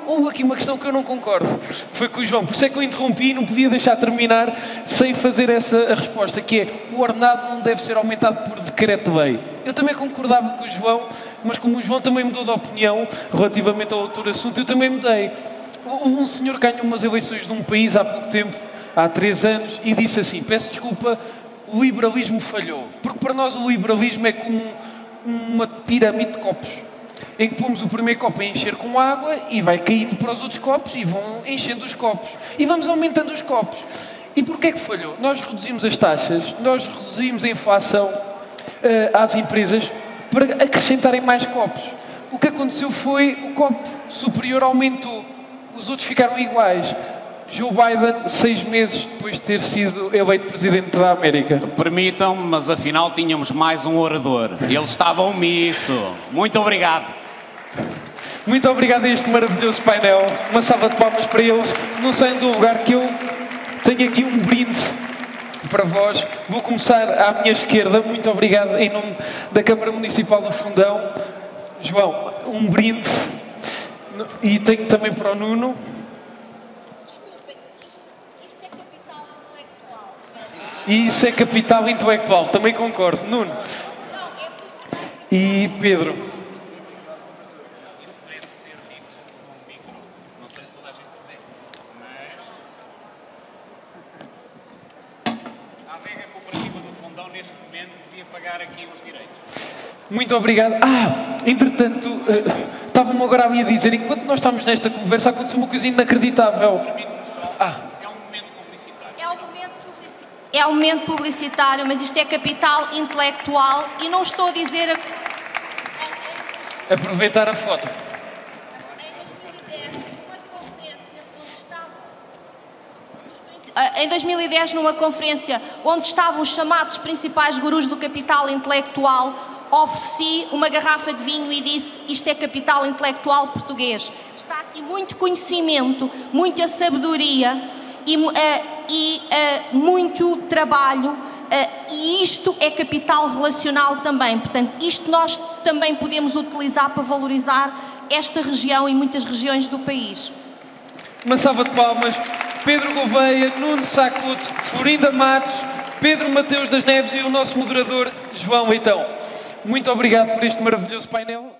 houve aqui uma questão que eu não concordo, foi com o João, por isso é que eu interrompi e não podia deixar terminar sem fazer essa resposta, que é, o ordenado não deve ser aumentado por decreto-lei. Eu também concordava com o João, mas como o João também mudou de opinião relativamente ao outro assunto, eu também mudei. Houve um senhor que ganhou umas eleições de um país há pouco tempo, há 3 anos, e disse assim, peço desculpa, o liberalismo falhou, porque para nós o liberalismo é como uma pirâmide de copos, em que pomos o primeiro copo a encher com água e vai caindo para os outros copos e vão enchendo os copos. E vamos aumentando os copos. E porquê que falhou? Nós reduzimos as taxas, nós reduzimos a inflação às empresas para acrescentarem mais copos. O que aconteceu foi o copo superior aumentou, os outros ficaram iguais. Joe Biden, 6 meses depois de ter sido eleito Presidente da América. Permitam-me, mas afinal tínhamos mais um orador. Ele estava omisso. Muito obrigado. Muito obrigado a este maravilhoso painel. Uma salva de palmas para eles. Não saiam do lugar que eu tenho aqui um brinde para vós. Vou começar à minha esquerda. Muito obrigado em nome da Câmara Municipal do Fundão. João, um brinde. E tenho também para o Nuno. E isso é capital intelectual, também concordo. Nuno. E Pedro. Não sei se toda a gente pode, mas a Adega Cooperativa do Fundão neste momento devia pagar aqui os direitos. Muito obrigado. Entretanto, estava-me agora a dizer, enquanto nós estamos nesta conversa, aconteceu uma coisa inacreditável. É um momento publicitário, mas isto é capital intelectual e não estou a dizer... Aproveitar a foto. Em 2010, numa conferência onde estavam os chamados principais gurus do capital intelectual, ofereci uma garrafa de vinho e disse, isto é capital intelectual português. Está aqui muito conhecimento, muita sabedoria e muito trabalho, e isto é capital relacional também. Portanto, isto nós também podemos utilizar para valorizar esta região e muitas regiões do país. Uma salva de palmas. Pedro Gouveia, Nuno Sacuto, Florinda Matos, Pedro Mateus das Neves e o nosso moderador João Leitão. Muito obrigado por este maravilhoso painel.